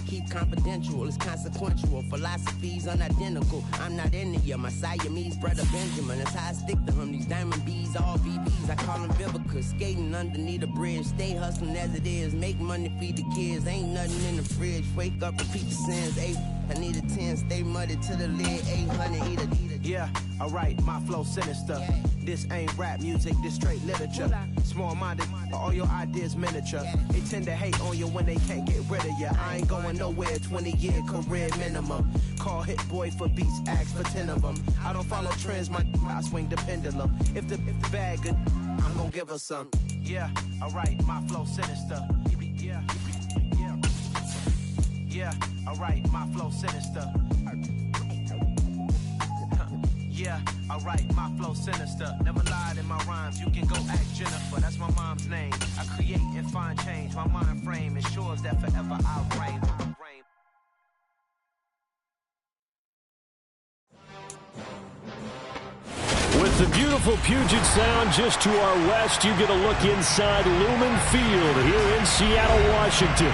keep confidential. It's consequential. Philosophies unidentical. I'm not India. My Siamese brother Benjamin. That's how I stick to him. These diamond bees, all BBs. I call them Vivica. Skating underneath a bridge. Stay hustling as it is. Make money, feed the kids. Ain't nothing in the fridge. Wake up, repeat the sins. I need a 10. Stay muddy to the lid. 800. Eat a. Yeah, alright, my flow sinister. This ain't rap music, this straight literature. Small-minded, all your ideas miniature. They tend to hate on you when they can't get rid of you. I ain't going nowhere, 20-year career minimum. Call Hit Boy for beats, ask for 10 of them. I don't follow trends, I swing the pendulum. If the bag good, I'm gonna give her some. Yeah, alright, my flow sinister. Yeah, alright, my flow sinister. Yeah, alright, my flow sinister. Never lied in my rhymes, you can go ask Jennifer. That's my mom's name. I create and find change. My mind frame ensures that forever I'll reign. With the beautiful Puget Sound just to our west, you get a look inside Lumen Field here in Seattle, Washington.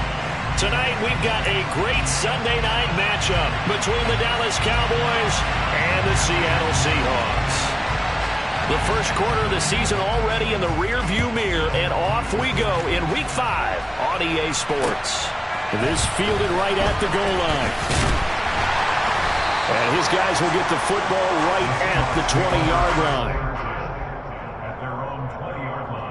Tonight, we've got a great Sunday night matchup between the Dallas Cowboys and the Seattle Seahawks. The first quarter of the season already in the rearview mirror, and off we go in Week 5 on EA Sports. This fielded right at the goal line. And his guys will get the football right at the 20-yard line. At their own 20-yard line.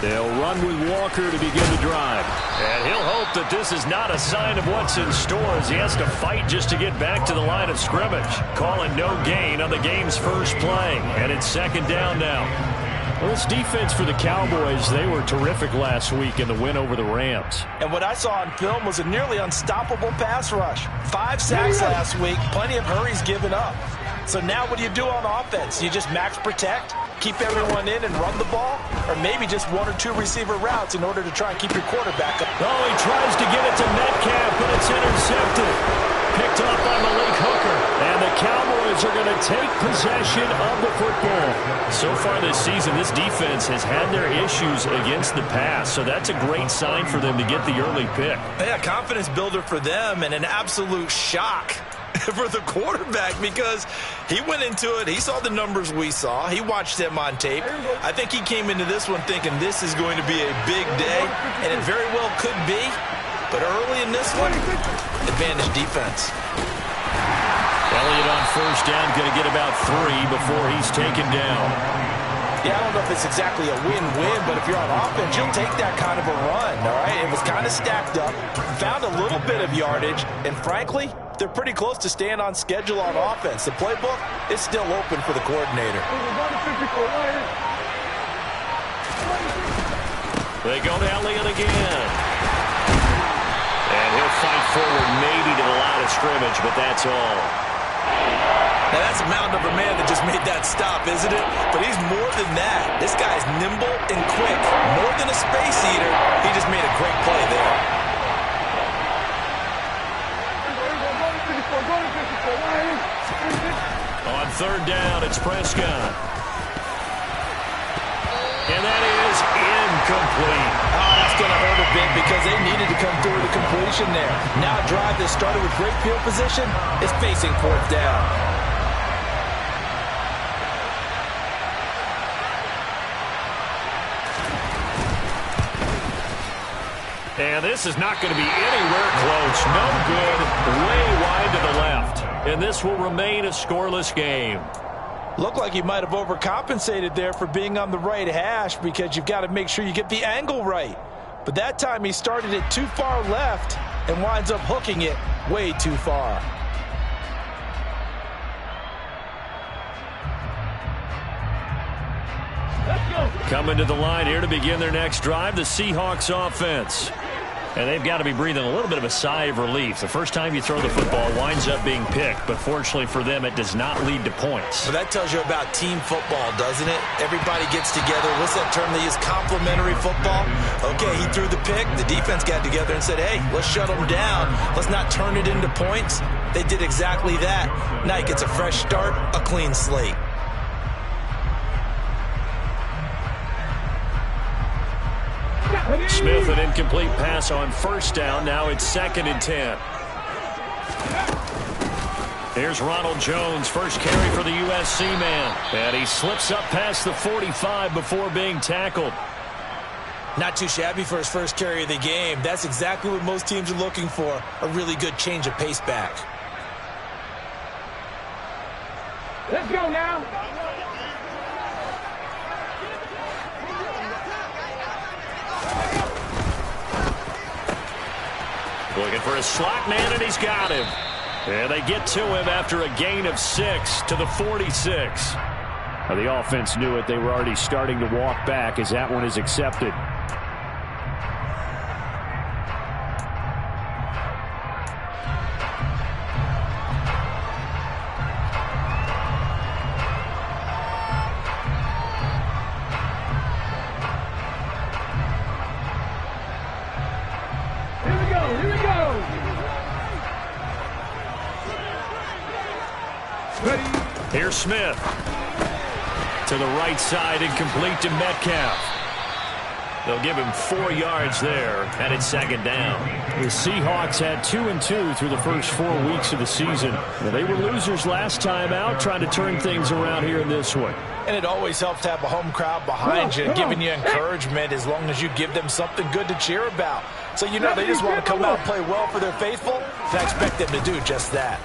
They'll run with Walker to begin the drive. And he'll hope that this is not a sign of what's in store as he has to fight just to get back to the line of scrimmage. Calling no gain on the game's first play. And it's second down now. Well, this defense for the Cowboys, they were terrific last week in the win over the Rams. And what I saw on film was a nearly unstoppable pass rush. 5 sacks last week, plenty of hurries given up. So now what do you do on offense? You just max protect, keep everyone in and run the ball, or maybe just 1 or 2 receiver routes in order to try and keep your quarterback up. Oh, he tries to get it to Metcalf, but it's intercepted. Picked up by Malik Hooker. And the Cowboys are going to take possession of the football. So far this season, this defense has had their issues against the pass, so that's a great sign for them to get the early pick. Yeah, confidence builder for them and an absolute shock for the quarterback because he went into it. He saw the numbers we saw. He watched them on tape. I think he came into this one thinking this is going to be a big day, and it very well could be. But early in this one, advantage defense. Elliott on first down, going to get about 3 before he's taken down. Yeah, I don't know if it's exactly a win-win, but if you're on offense, you'll take that kind of a run, all right? It was kind of stacked up, found a little bit of yardage, and frankly, they're pretty close to staying on schedule on offense. The playbook is still open for the coordinator. They go to Elliott again. And he'll fight forward maybe to the line of scrimmage, but that's all. Now, that's a mountain of a man that just made that stop, isn't it? But he's more than that. This guy's nimble and quick. More than a space eater, he just made a great play there. On third down, it's Prescott. And that is incomplete. Oh, that's going to hurt a bit because they needed to come through with a completion there. Now a drive that started with great field position is facing fourth down. And this is not going to be anywhere close. No good. Way wide to the left. And this will remain a scoreless game. Looked like he might have overcompensated there for being on the right hash because you've got to make sure you get the angle right. But that time he started it too far left and winds up hooking it way too far. Coming to the line here to begin their next drive, the Seahawks offense. And they've got to be breathing a little bit of a sigh of relief. The first time you throw the football winds up being picked, but fortunately for them, it does not lead to points. So that tells you about team football, doesn't it? Everybody gets together. What's that term they use? Complementary football? Okay, he threw the pick. The defense got together and said, hey, let's shut them down. Let's not turn it into points. They did exactly that. Now he gets a fresh start, a clean slate. Smith, an incomplete pass on first down. Now it's 2nd and 10. Here's Ronald Jones, first carry for the USC man. And he slips up past the 45 before being tackled. Not too shabby for his first carry of the game. That's exactly what most teams are looking for, a really good change of pace back. Let's go now. Looking for a slot man, and he's got him. And they get to him after a gain of 6 to the 46. Now, the offense knew it. They were already starting to walk back as that one is accepted. Here's Smith. To the right side and complete to Metcalf. They'll give him 4 yards there, and it's 2nd down. The Seahawks had 2-2 through the first 4 weeks of the season. They were losers last time out, trying to turn things around here in this one. And it always helps to have a home crowd behind you, giving you encouragement as long as you give them something good to cheer about. So you know they just want to come out and play well for their faithful, and I expect them to do just that.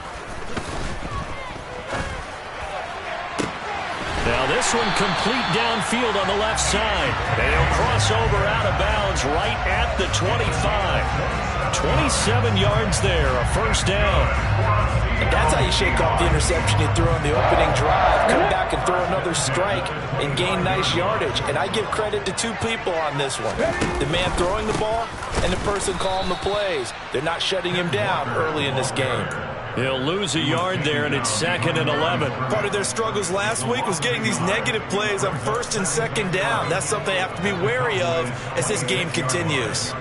Now this one complete downfield on the left side. They'll cross over out of bounds right at the 25. 27 yards there, a first down. And that's how you shake off the interception you threw on the opening drive. Come back and throw another strike and gain nice yardage. And I give credit to 2 people on this one. The man throwing the ball and the person calling the plays. They're not shutting him down early in this game. He'll lose a yard there, and it's 2nd and 11. Part of their struggles last week was getting these negative plays on 1st and 2nd down. That's something they have to be wary of as this game continues.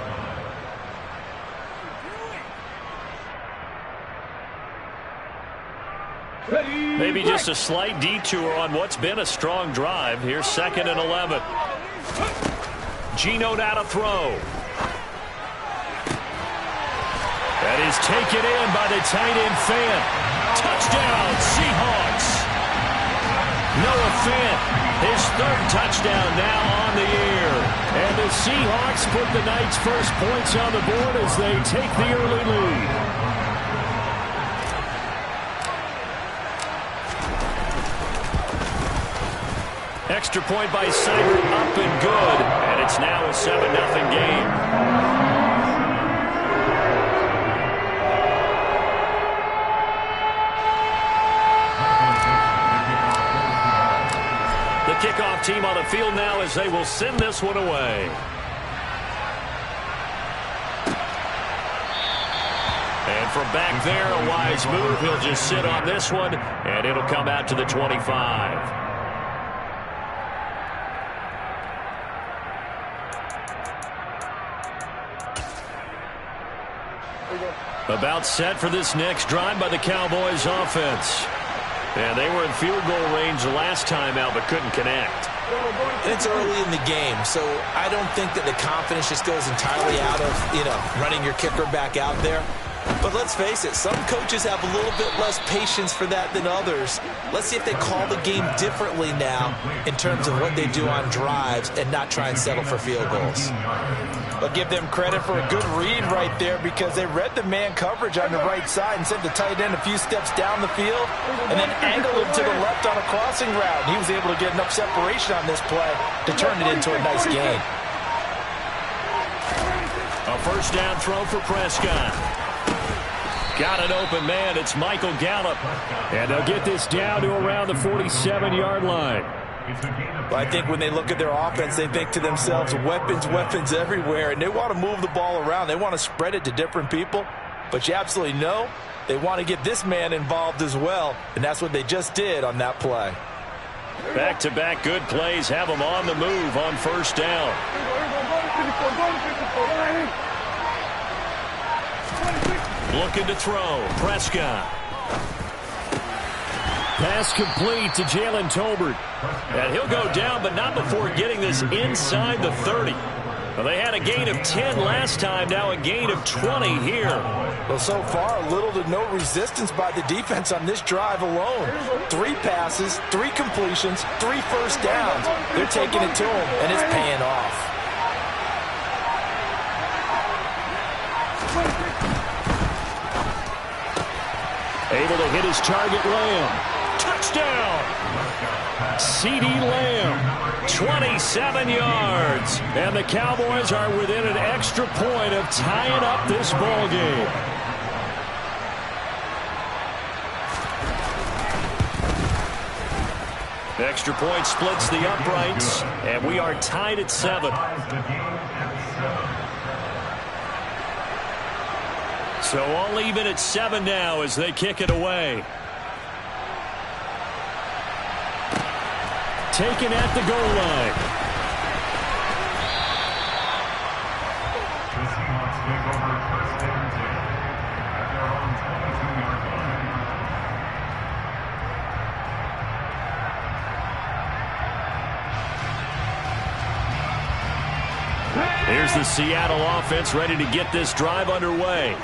Maybe just a slight detour on what's been a strong drive. Here's 2nd and 11. Geno now to throw. That is taken in by the tight end Fant. Touchdown, Seahawks. Noah Fant, his 3rd touchdown now on the air. And the Seahawks put the night's first points on the board as they take the early lead. Extra point by Seibert, up and good. And it's now a 7-0 game. The kickoff team on the field now as they will send this one away. And from back there, a wise move. He'll just sit on this one, and it'll come out to the 25. About set for this next drive by the Cowboys offense. And they were in field goal range the last time out, but couldn't connect. And it's early in the game, so I don't think that the confidence just goes entirely out of, running your kicker back out there. But let's face it, some coaches have a little bit less patience for that than others. Let's see if they call the game differently now in terms of what they do on drives and not try and settle for field goals. But give them credit for a good read right there because they read the man coverage on the right side and sent the tight end a few steps down the field and then angled him to the left on a crossing route. He was able to get enough separation on this play to turn it into a nice gain. A first down throw for Prescott. Got an open man. It's Michael Gallup. And they'll get this down to around the 47-yard line. But I think when they look at their offense, they think to themselves, weapons, weapons everywhere, and they want to move the ball around. They want to spread it to different people, but you absolutely know they want to get this man involved as well, and that's what they just did on that play. Back-to-back good plays have them on the move on first down. Looking to throw. Prescott. Pass complete to Jalen Tolbert. And he'll go down, but not before getting this inside the 30. Well, they had a gain of 10 last time, now a gain of 20 here. Well, so far, little to no resistance by the defense on this drive alone. 3 passes, 3 completions, 3 first downs. They're taking it to him, and it's paying off. Able to hit his target, Lamb. Touchdown! CeeDee Lamb, 27 yards. And the Cowboys are within an extra point of tying up this ball game. Extra point splits the uprights, and we are tied at 7. So all even at 7 now as they kick it away. Taken at the goal line. The Seahawks take over first and 10 at their own 22-yard line. Here's the Seattle offense ready to get this drive underway.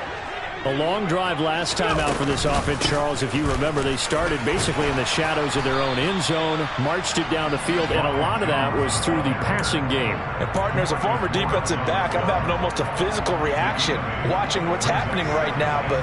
A long drive last time out for this offense, Charles. If you remember, they started basically in the shadows of their own end zone, marched it down the field, and a lot of that was through the passing game. And, partner, as a former defensive back, I'm having almost a physical reaction watching what's happening right now. But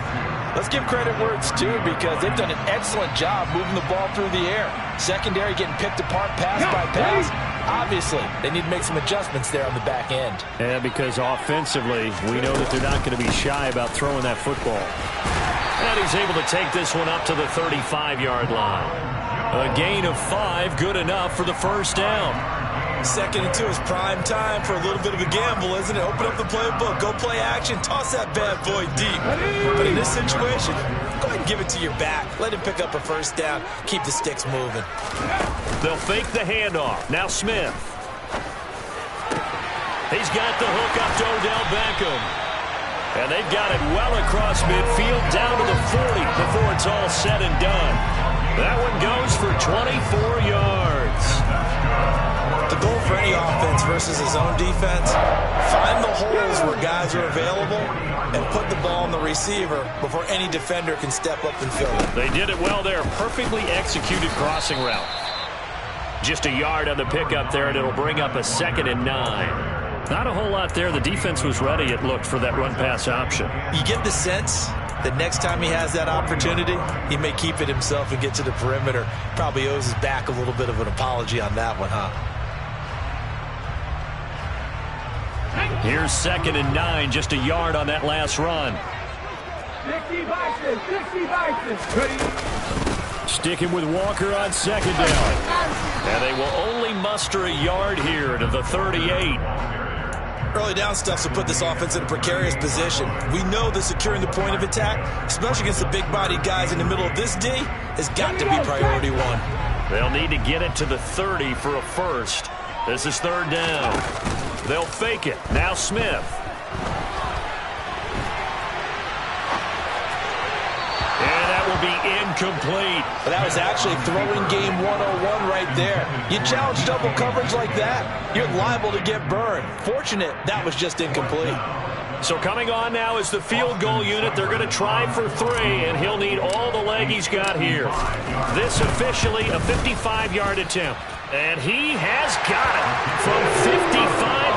let's give credit where it's due, because they've done an excellent job moving the ball through the air. Secondary getting picked apart pass by pass. Obviously, they need to make some adjustments there on the back end. And because offensively, we know that they're not going to be shy about throwing that football. And he's able to take this one up to the 35-yard line. A gain of 5, good enough for the first down. 2nd and 2 is prime time for a little bit of a gamble, isn't it? Open up the playbook, go play action, toss that bad boy deep. But in this situation, go ahead and give it to your back. Let him pick up a first down. Keep the sticks moving. They'll fake the handoff. Now Smith. He's got the hook up to Odell Beckham. And they've got it well across midfield down to the 40 before it's all said and done. That one goes for 24 yards. The goal for any offense versus his own defense, find the holes where guys are available and put the ball on the receiver before any defender can step up and fill it. They did it well there. Perfectly executed crossing route. Just a yard on the pickup there, and it'll bring up a 2nd and 9. Not a whole lot there. The defense was ready, it looked, for that run-pass option. You get the sense that next time he has that opportunity, he may keep it himself and get to the perimeter. Probably owes his back a little bit of an apology on that one, huh? Here's 2nd and 9, just a yard on that last run. 60 Bison. Sticking with Walker on 2nd down. And they will only muster a yard here to the 38. Early down stuff will put this offense in a precarious position. We know that securing the point of attack, especially against the big-bodied guys in the middle of this D, has got to be priority 1. They'll need to get it to the 30 for a first. This is 3rd down. They'll fake it. Now Smith. And that will be incomplete. But that was actually throwing game 101 right there. You challenge double coverage like that, you're liable to get burned. Fortunate that was just incomplete. So coming on now is the field goal unit. They're going to try for 3, and he'll need all the leg he's got here. This officially a 55-yard attempt. And he has got it from 55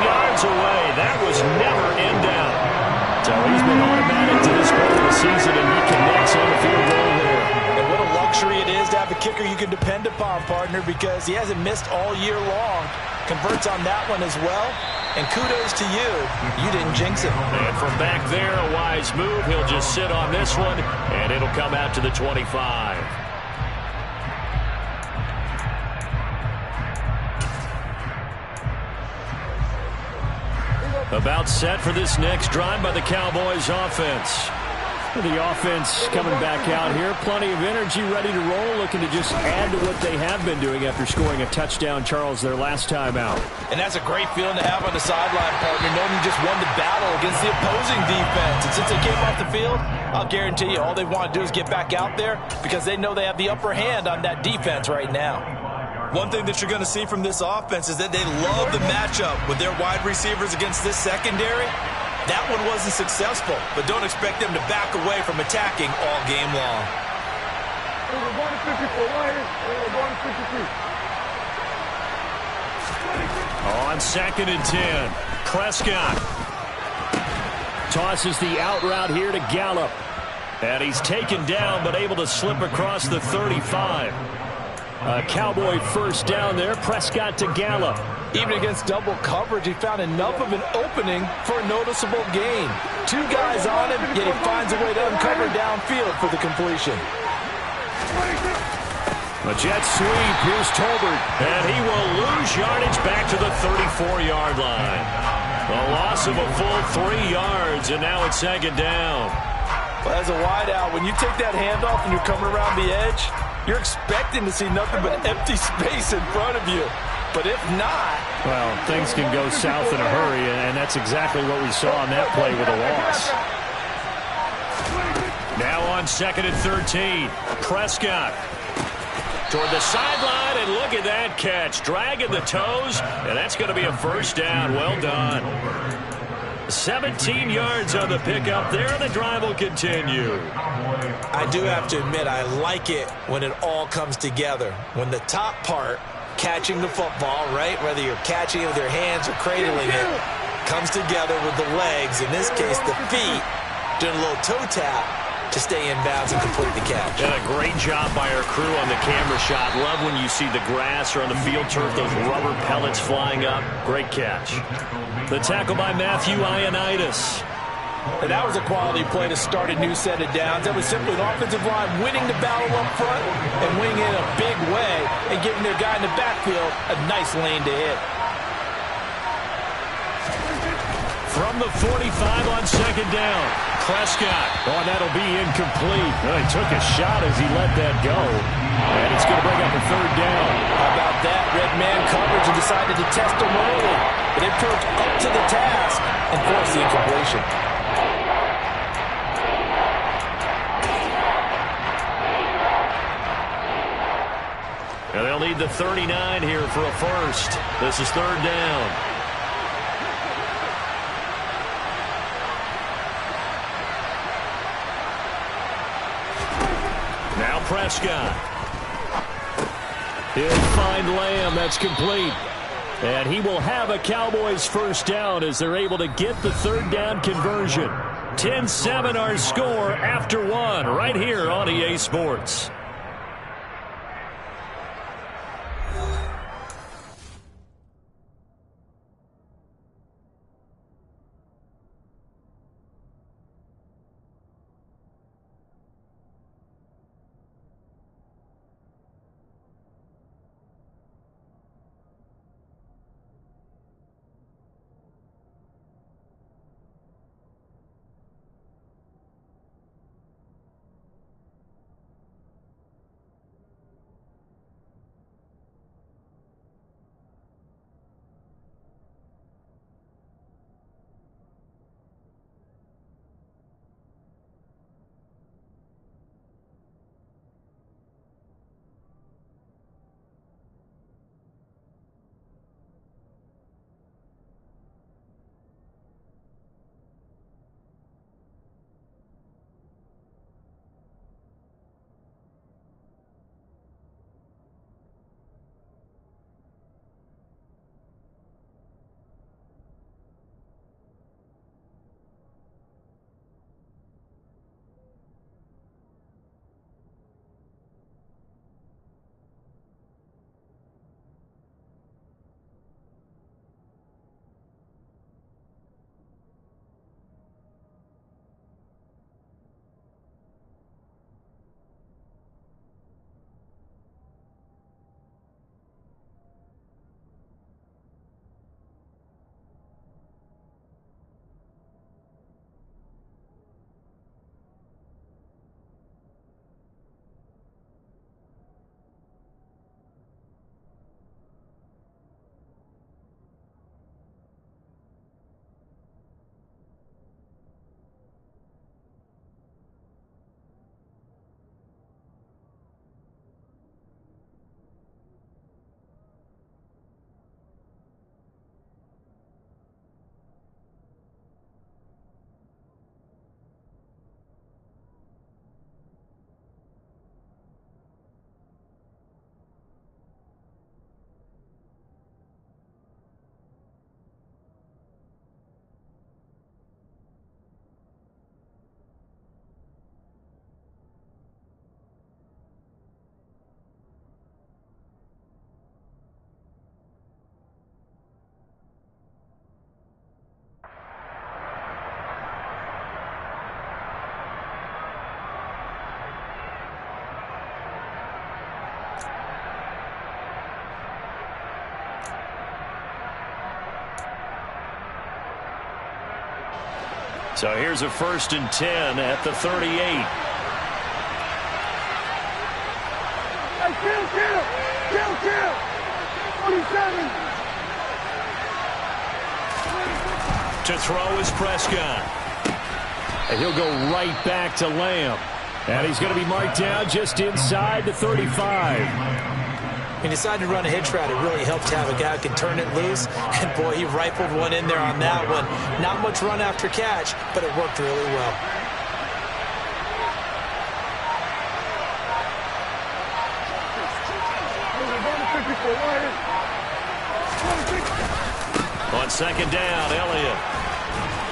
yards away. That was never in doubt. So he's been automatic to this point of the season, and he connects on the field goal there. And what a luxury it is to have a kicker you can depend upon, partner, because he hasn't missed all year long. Converts on that one as well. And kudos to you. You didn't jinx it. And from back there, a wise move. He'll just sit on this one, and it'll come out to the 25. About set for this next drive by the Cowboys offense. The offense coming back out here. Plenty of energy, ready to roll, looking to just add to what they have been doing after scoring a touchdown, Charles, their last time out. And that's a great feeling to have on the sideline, partner, knowing you just won the battle against the opposing defense. And since they came off the field, I'll guarantee you all they want to do is get back out there because they know they have the upper hand on that defense right now. One thing that you're going to see from this offense is that they love the matchup with their wide receivers against this secondary. That one wasn't successful, but don't expect them to back away from attacking all game long. On 2nd and 10, Prescott tosses the out route here to Gallup. And he's taken down, but able to slip across the 35. A Cowboy first down there. Prescott to Gallup. Even against double coverage, he found enough of an opening for a noticeable gain. 2 guys on him, yet he finds a way to uncover downfield for the completion. A jet sweep. Here's Tolbert. And he will lose yardage back to the 34-yard line. A loss of a full 3 yards, and now it's 2nd down. Well, as a wideout, when you take that handoff and you're coming around the edge, you're expecting to see nothing but empty space in front of you. But if not... Well, things can go south in a hurry, and that's exactly what we saw on that play with a loss. Now on 2nd and 13, Prescott toward the sideline, and look at that catch. Dragging the toes, and that's going to be a first down. Well done. 17 yards on the pickup there, and the drive will continue. I do have to admit, I like it when it all comes together. When the top part, catching the football, right, whether you're catching it with your hands or cradling it, comes together with the legs, in this case the feet, doing a little toe tap to stay in bounds and complete the catch. And a great job by our crew on the camera shot. Love when you see the grass or on the field turf, those rubber pellets flying up. Great catch. The tackle by Matthew Ioannidis. And that was a quality play to start a new set of downs. That was simply an offensive line winning the battle up front and winning it in a big way and giving their guy in the backfield a nice lane to hit. From the 45 on 2nd down, Prescott. Oh, that'll be incomplete. Well, he took a shot as he let that go. And it's going to bring up a 3rd down. How about that? Red man coverage and decided to test him early. But it proved up to the task and forced the incompletion. And they'll need the 39 here for a first. This is 3rd down. Now Prescott. He'll find Lamb. That's complete. And he will have a Cowboys first down as they're able to get the 3rd down conversion. 10-7 our score after 1 right here on EA Sports. So here's a 1st and 10 at the 38. Hey, kill. 27. To throw is Prescott. And he'll go right back to Lamb. And he's going to be marked down just inside the 35. He decided to run a hitch route. It really helped to have a guy who can turn it loose. And, boy, he rifled one in there on that one. Not much run after catch, but it worked really well. On 2nd down, Elliott.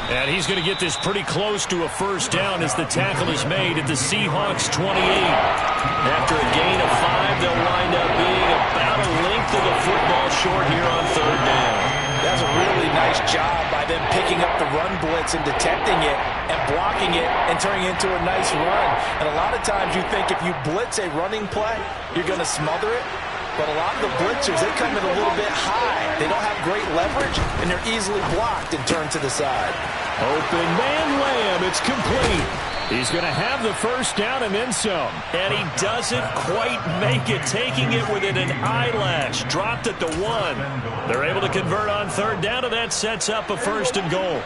And he's going to get this pretty close to a 1st down as the tackle is made at the Seahawks 28. After a gain of 5, they'll wind up being about a length of the football short here on 3rd down. That's a really nice job by them picking up the run blitz and detecting it and blocking it and turning it into a nice run. And a lot of times you think if you blitz a running play, you're going to smother it. But a lot of the blitzers, they come in a little bit high. They don't have great leverage, and they're easily blocked and turned to the side. Open man Lamb. It's complete. He's going to have the 1st down and then some. And he doesn't quite make it, taking it within an eyelash. Dropped at the 1. They're able to convert on 3rd down, and that sets up a 1st and goal.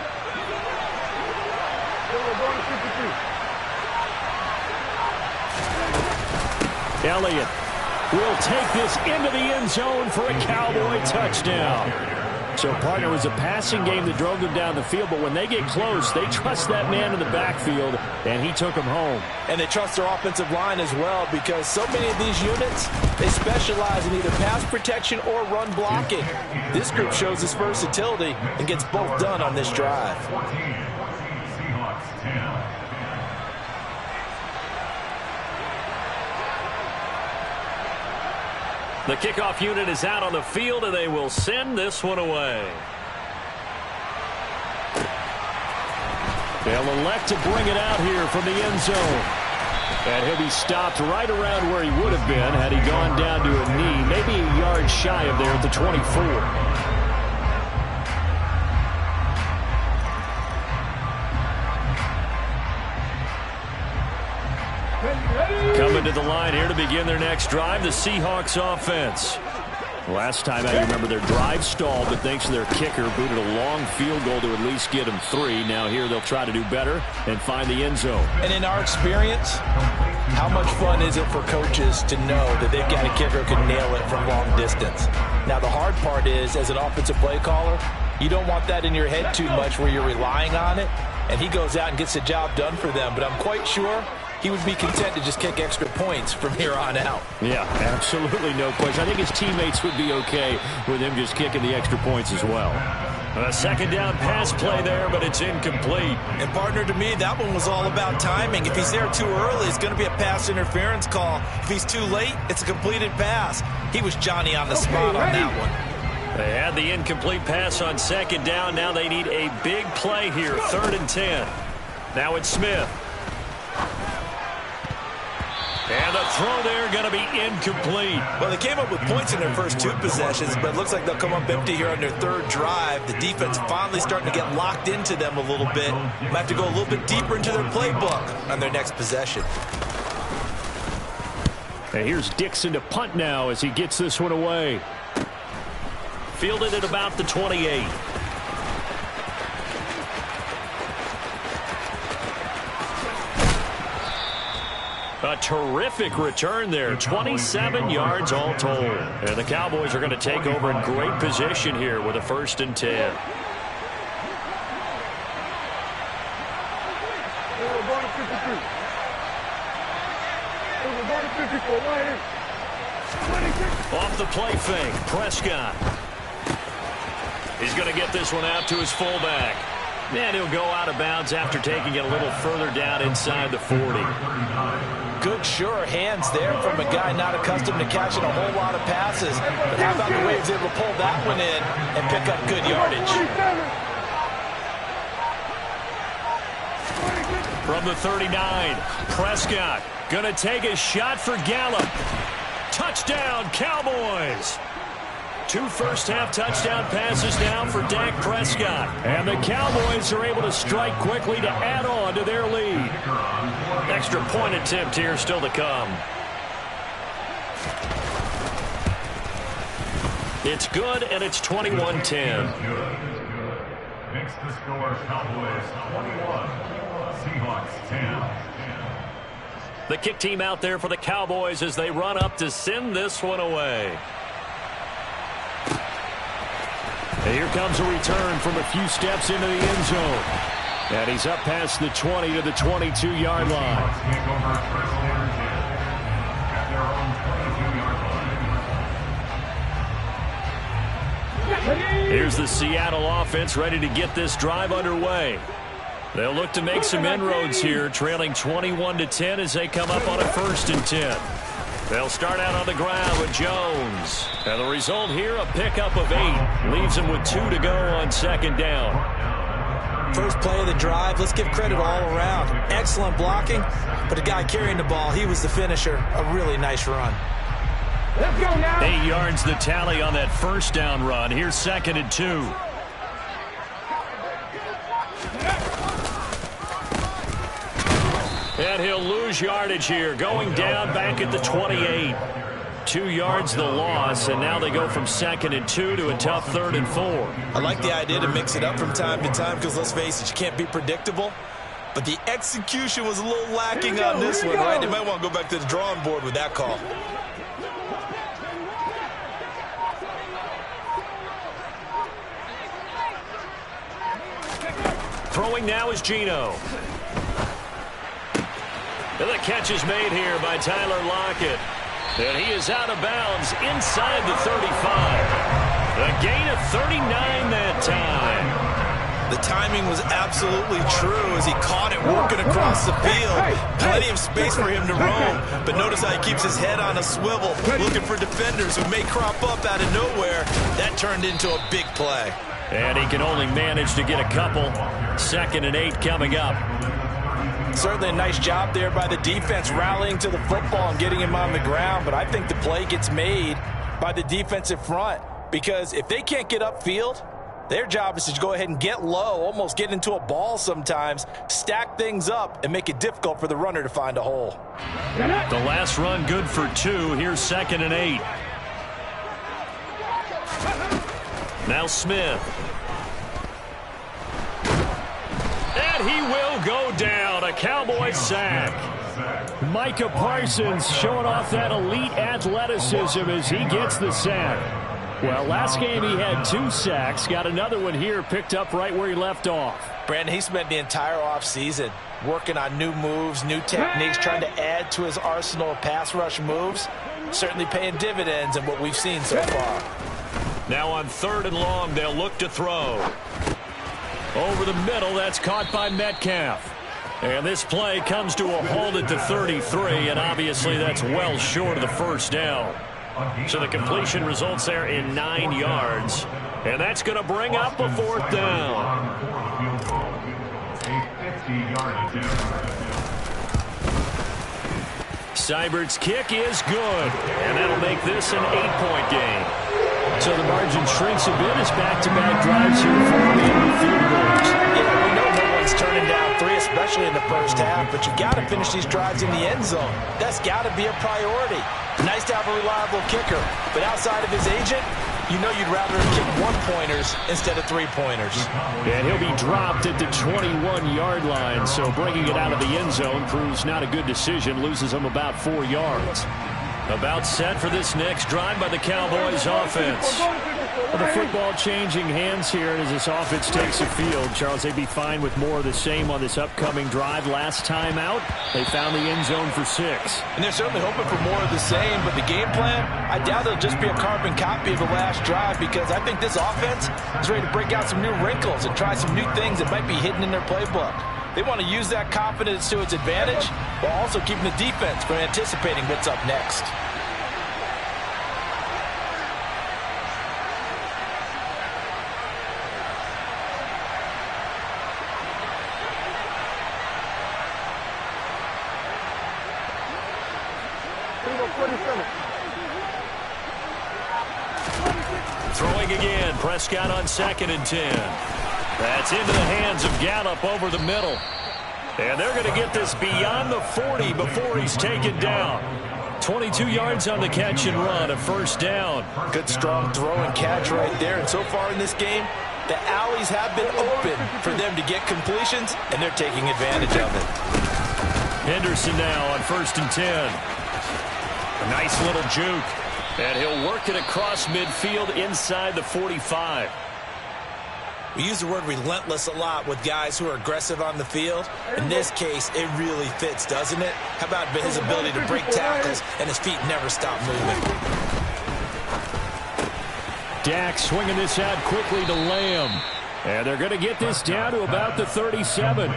Elliott will take this into the end zone for a Cowboy touchdown. So, partner, it was a passing game that drove them down the field, but when they get close, they trust that man in the backfield, and he took them home. And they trust their offensive line as well, because so many of these units, they specialize in either pass protection or run blocking. This group shows its versatility and gets both done on this drive. 14, Seahawks 10. The kickoff unit is out on the field, and they will send this one away. They'll elect to bring it out here from the end zone. And he'll be stopped right around where he would have been had he gone down to a knee, maybe a yard shy of there at the 24. Coming to the line here to begin their next drive, the Seahawks offense. Last time I remember their drive stalled, but thanks to their kicker, booted a long field goal to at least get them 3. Now here they'll try to do better and find the end zone. And in our experience, how much fun is it for coaches to know that they've got a kicker who can nail it from long distance? Now the hard part is, as an offensive play caller, you don't want that in your head too much where you're relying on it, and he goes out and gets the job done for them. But I'm quite sure he would be content to just kick extra points from here on out. Yeah, absolutely no question. I think his teammates would be okay with him just kicking the extra points as well. A 2nd down pass play there, but it's incomplete. And, partner, to me, that one was all about timing. If he's there too early, it's going to be a pass interference call. If he's too late, it's a completed pass. He was Johnny on the spot on that one. They had the incomplete pass on 2nd down. Now they need a big play here, 3rd and 10. Now it's Smith. And the throw there going to be incomplete. Well, they came up with points in their first 2 possessions, but it looks like they'll come up empty here on their 3rd drive. The defense finally starting to get locked into them a little bit. Might have to go a little bit deeper into their playbook on their next possession. And here's Dixon to punt now as he gets this one away. Fielded at about the 28. A terrific return there. 27 yards all told. And the Cowboys are going to take over in great position here with a 1st and 10. Off the play fake, Prescott. He's going to get this one out to his fullback. And he'll go out of bounds after taking it a little further down inside the 40. Good, sure hands there from a guy not accustomed to catching a whole lot of passes. But how about the way he was able to pull that one in and pick up good yardage? From the 39, Prescott going to take a shot for Gallup. Touchdown, Cowboys. 2 first-half touchdown passes now for Dak Prescott. And the Cowboys are able to strike quickly to add on to their lead. Extra point attempt here still to come. It's good, and it's 21-10. Makes the score Cowboys 21, Seahawks 10. The kick team out there for the Cowboys as they run up to send this one away. And here comes a return from a few steps into the end zone. And he's up past the 20 to the 22-yard line. Take over first and 10 at their own 22-yard line. Here's the Seattle offense ready to get this drive underway. They'll look to make some inroads here, trailing 21-10 as they come up on a 1st and 10. They'll start out on the ground with Jones. And the result here, a pickup of 8. Leaves them with 2 to go on 2nd down. First play of the drive, let's give credit all around. Excellent blocking, but the guy carrying the ball, he was the finisher. A really nice run. Let's go now. 8 yards the tally on that 1st down run. Here's 2nd and 2. And he'll lose yardage here, going down back at the 28. 2 yards the loss, and now they go from 2nd and 2 to a tough 3rd and 4. I like the idea to mix it up from time to time because, let's face it, you can't be predictable. But the execution was a little lacking on this one, right? They might want to go back to the drawing board with that call. Throwing now is Geno. And the catch is made here by Tyler Lockett. And he is out of bounds inside the 35. A gain of 39 that time. The timing was absolutely true as he caught it working across the field. Plenty of space for him to roam. But notice how he keeps his head on a swivel, looking for defenders who may crop up out of nowhere. That turned into a big play. And he can only manage to get a couple. 2nd and 8 coming up. Certainly a nice job there by the defense rallying to the football and getting him on the ground. But I think the play gets made by the defensive front because if they can't get upfield, their job is to go ahead and get low, almost get into a ball sometimes, stack things up, and make it difficult for the runner to find a hole. The last run good for 2. Here's 2nd and 8. Now Smith. And he will go down. A Cowboys sack. Micah Parsons showing off that elite athleticism as he gets the sack. Well, last game he had 2 sacks. Got another one here picked up right where he left off. Brandon, he spent the entire offseason working on new moves, new techniques, trying to add to his arsenal of pass rush moves. Certainly paying dividends in what we've seen so far. Now on 3rd and long, they'll look to throw. Over the middle, that's caught by Metcalf. And this play comes to a halt at the 33, and obviously that's well short of the 1st down. So the completion results there in 9 yards. And that's going to bring up a 4th down. Seibert's kick is good, and that'll make this an 8-point game. So the margin shrinks a bit as back-to-back drives here for the field goals. Yeah, we know no one's turning down 3, especially in the 1st half, but you got to finish these drives in the end zone. That's got to be a priority. Nice to have a reliable kicker, but outside of his agent, you know you'd rather kick 1-pointers instead of 3-pointers. And he'll be dropped at the 21-yard line, so bringing it out of the end zone proves not a good decision, loses him about 4 yards. About set for this next drive by the Cowboys offense. Well, the football changing hands here as this offense takes the field. Charles, they'd be fine with more of the same on this upcoming drive. Last time out, they found the end zone for 6. And they're certainly hoping for more of the same, but the game plan, I doubt it'll just be a carbon copy of the last drive because I think this offense is ready to break out some new wrinkles and try some new things that might be hidden in their playbook. They want to use that confidence to its advantage while also keeping the defense from anticipating what's up next. Throwing again. Prescott on 2nd and 10. That's into the hands of Gallup over the middle. And they're going to get this beyond the 40 before he's taken down. 22 yards on the catch and run, a first down. Good strong throw and catch right there. And so far in this game, the alleys have been open for them to get completions, and they're taking advantage of it. Henderson now on 1st and 10. A nice little juke. And he'll work it across midfield inside the 45. We use the word relentless a lot with guys who are aggressive on the field. In this case, it really fits, doesn't it? How about his ability to break tackles and his feet never stop moving? Dak swinging this out quickly to Lamb. And they're going to get this down to about the 37.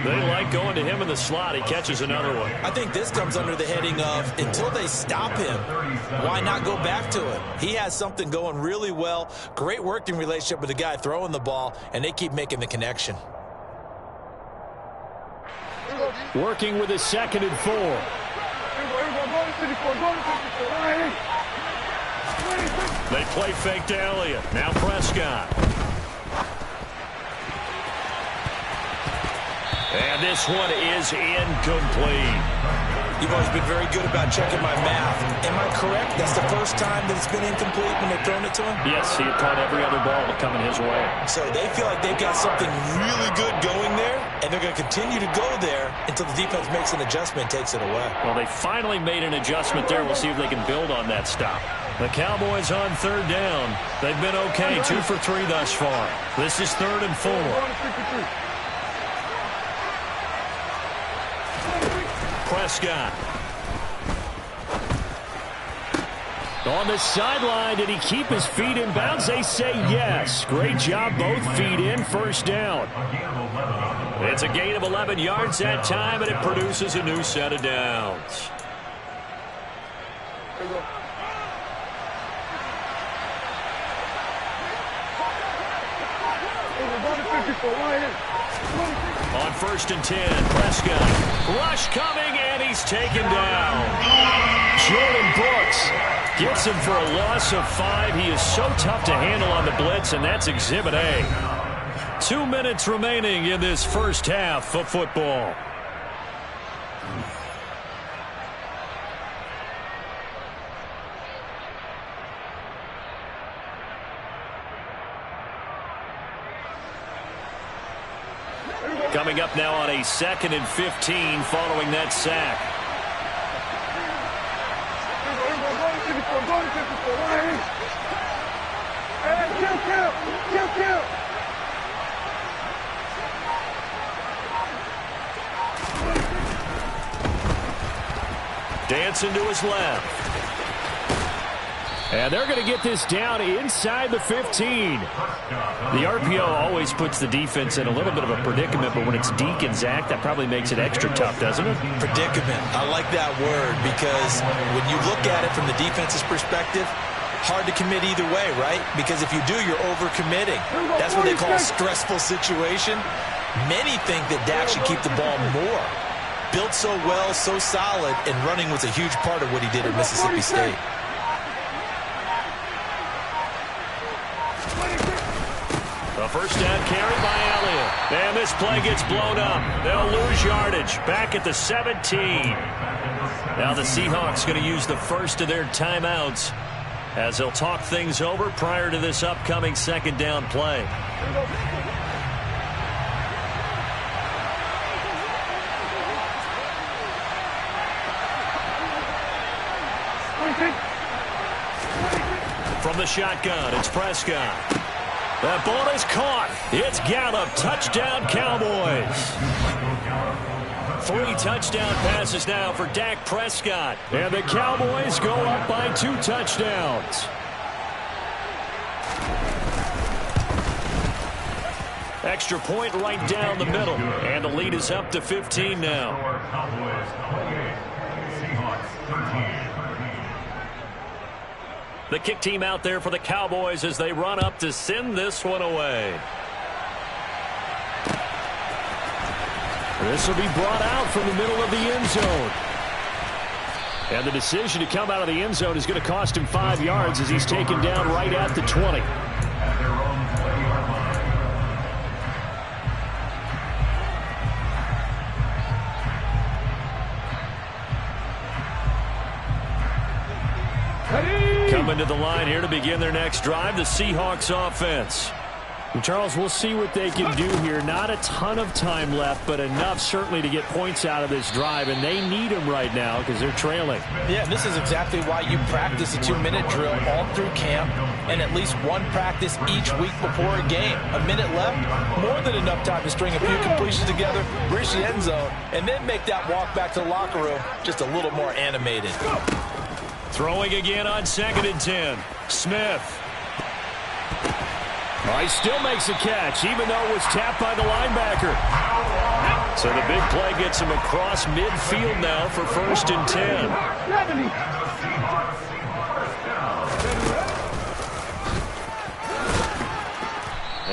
They like going to him in the slot. He catches another one. I think this comes under the heading of, until they stop him, why not go back to it? He has something going really well. Great working relationship with the guy throwing the ball, and they keep making the connection. Working with his 2nd and 4. They play fake to Elliott. Now Prescott. And this one is incomplete. You've always been very good about checking my math. Am I correct? That's the first time that it's been incomplete when they've thrown it to him? Yes, he had caught every other ball coming his way. So they feel like they've got something really good going there, and they're going to continue to go there until the defense makes an adjustment and takes it away. Well, they finally made an adjustment there. We'll see if they can build on that stop. The Cowboys on 3rd down. They've been okay, 2 for 3 thus far. This is 3rd and 4. Prescott. On the sideline, did he keep his feet in bounds? They say yes. Great job, both feet in, first down. It's a gain of 11 yards that time, and it produces a new set of downs. On 1st and 10, Prescott. Rush coming, and he's taken down. Jordan Brooks gets him for a loss of 5. He is so tough to handle on the blitz, and that's Exhibit A. 2 minutes remaining in this first half of football. Coming up now on a 2nd and 15 following that sack. Dancing to his left. And they're going to get this down inside the 15. The RPO always puts the defense in a little bit of a predicament, but when it's Deke and Zach, that probably makes it extra tough, doesn't it? Predicament. I like that word because when you look at it from the defense's perspective, hard to commit either way, right? Because if you do, you're over-committing. That's what they call a stressful situation. Many think that Dak should keep the ball more. Built so well, so solid, and running was a huge part of what he did at Mississippi State. A first down carry by Elliott. And this play gets blown up. They'll lose yardage. Back at the 17. Now the Seahawks going to use the first of their timeouts as they'll talk things over prior to this upcoming 2nd down play. From the shotgun, it's Prescott. That ball is caught. It's Gallup. Touchdown, Cowboys. 3 touchdown passes now for Dak Prescott. And the Cowboys go up by 2 touchdowns. Extra point right down the middle. And the lead is up to 15 now. The kick team out there for the Cowboys as they run up to send this one away. This will be brought out from the middle of the end zone. And the decision to come out of the end zone is going to cost him 5 yards as he's taken down right at the 20. At their own 20-yard line. Coming to the line here to begin their next drive, the Seahawks offense. And Charles, we'll see what they can do here. Not a ton of time left, but enough certainly to get points out of this drive, and they need them right now because they're trailing. Yeah, and this is exactly why you practice a 2-minute drill all through camp and at least one practice each week before a game. A minute left, more than enough time to string a few completions together, reach the end zone, and then make that walk back to the locker room just a little more animated. Throwing again on 2nd and 10. Smith. Oh, he still makes a catch, even though it was tapped by the linebacker. So the big play gets him across midfield now for 1st and 10.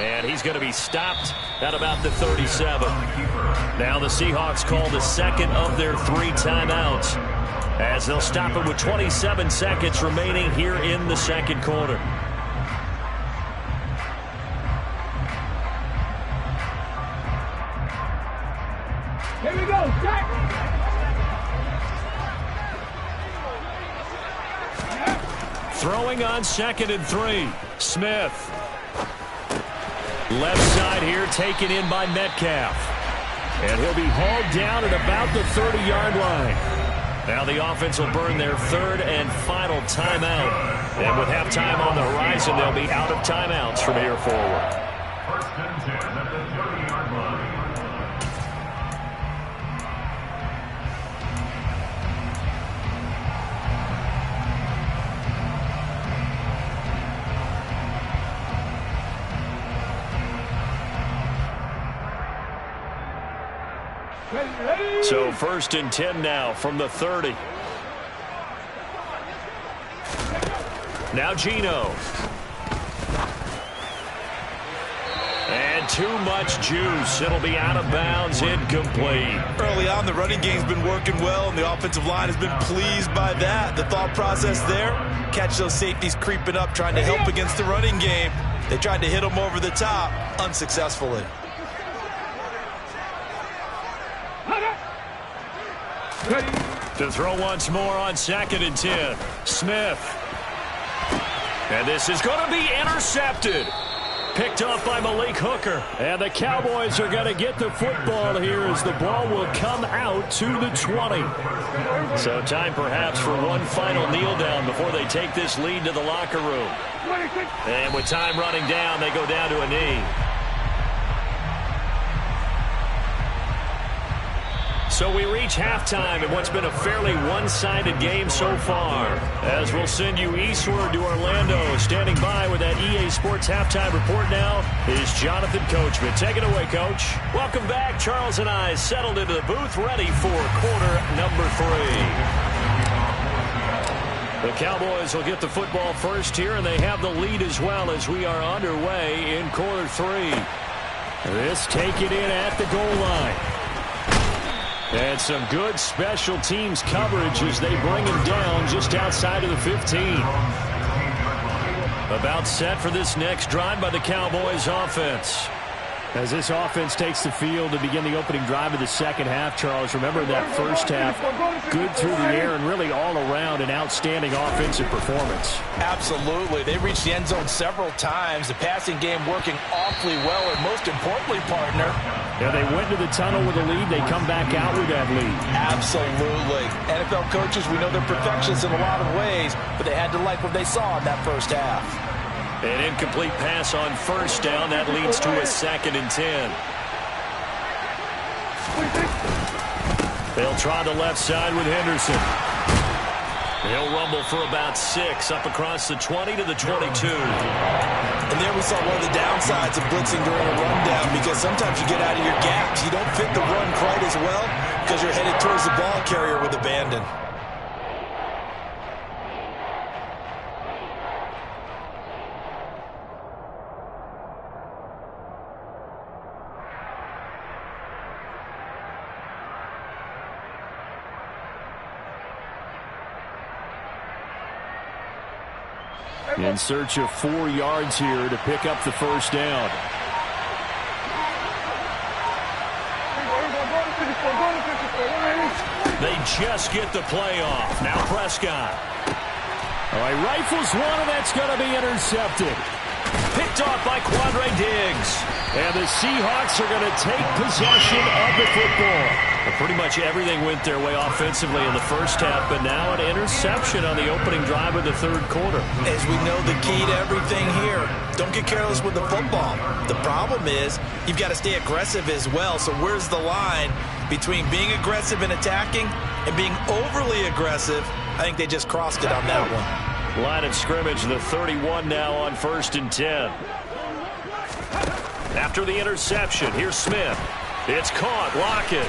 And he's going to be stopped at about the 37. Now the Seahawks call the second of their 3 timeouts, as they'll stop him with 27 seconds remaining here in the second quarter. Here we go, Jack. Throwing on 2nd and 3. Smith. Left side here taken in by Metcalf. And he'll be hauled down at about the 30-yard line. Now the offense will burn their 3rd and final timeout. And with halftime on the horizon, they'll be out of timeouts from here forward. 1st and 10 at the 30-yard line. So 1st and 10 now from the 30. Now Geno. And too much juice. It'll be out of bounds, incomplete. Early on, the running game's been working well, and the offensive line has been pleased by that. The thought process there, catch those safeties creeping up, trying to help against the running game. They tried to hit them over the top, unsuccessfully. To throw once more on 2nd and 10. Smith. And this is going to be intercepted. Picked off by Malik Hooker. And the Cowboys are going to get the football here as the ball will come out to the 20. So time perhaps for one final kneel down before they take this lead to the locker room. And with time running down, they go down to a knee. So we reach halftime in what's been a fairly one-sided game so far. As we'll send you eastward to Orlando. Standing by with that EA Sports halftime report now is Jonathan Coachman. Take it away, Coach. Welcome back. Charles and I settled into the booth, ready for quarter number 3. The Cowboys will get the football first here, and they have the lead as well as we are underway in quarter 3. This taken in at the goal line. And some good special teams coverage as they bring him down just outside of the 15. About set for this next drive by the Cowboys offense. As this offense takes the field to begin the opening drive of the second half, Charles, remember that first half, good through the air and really all around an outstanding offensive performance. Absolutely. They reached the end zone several times. The passing game working awfully well, and most importantly, partner, yeah, they went to the tunnel with a lead. They come back out with that lead. Absolutely. NFL coaches, we know they're perfectionists in a lot of ways, but they had to like what they saw in that first half. An incomplete pass on first down. That leads to a 2nd and 10. They'll try the left side with Henderson. He'll rumble for about 6 up across the 20 to the 22. And there we saw one of the downsides of blitzing during a rundown, because sometimes you get out of your gaps. You don't fit the run quite as well because you're headed towards the ball carrier with abandon. In search of 4 yards here to pick up the first down. They just get the play off. Now Prescott. All right, rifles one, and that's going to be intercepted. Picked off by Quandre Diggs. And the Seahawks are going to take possession of the football. Well, pretty much everything went their way offensively in the first half, but now an interception on the opening drive of the third quarter. As we know, the key to everything here, don't get careless with the football. The problem is you've got to stay aggressive as well. So where's the line between being aggressive and attacking and being overly aggressive? I think they just crossed it on that one. Line of scrimmage, the 31 now on 1st and 10. After the interception, here's Smith. It's caught, Lockett.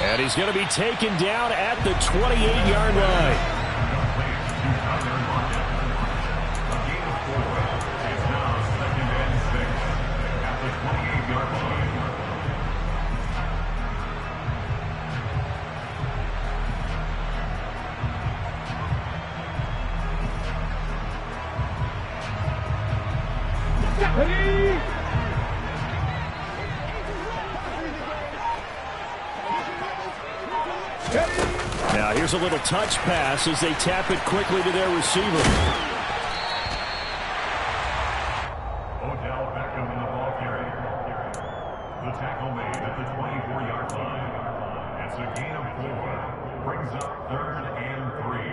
And he's going to be taken down at the 28-yard line. Now here's a little touch pass as they tap it quickly to their receiver. Odell Beckham in the ball carrier. The tackle made at the 24-yard line. It's a gain of 4. Brings up 3rd and 3.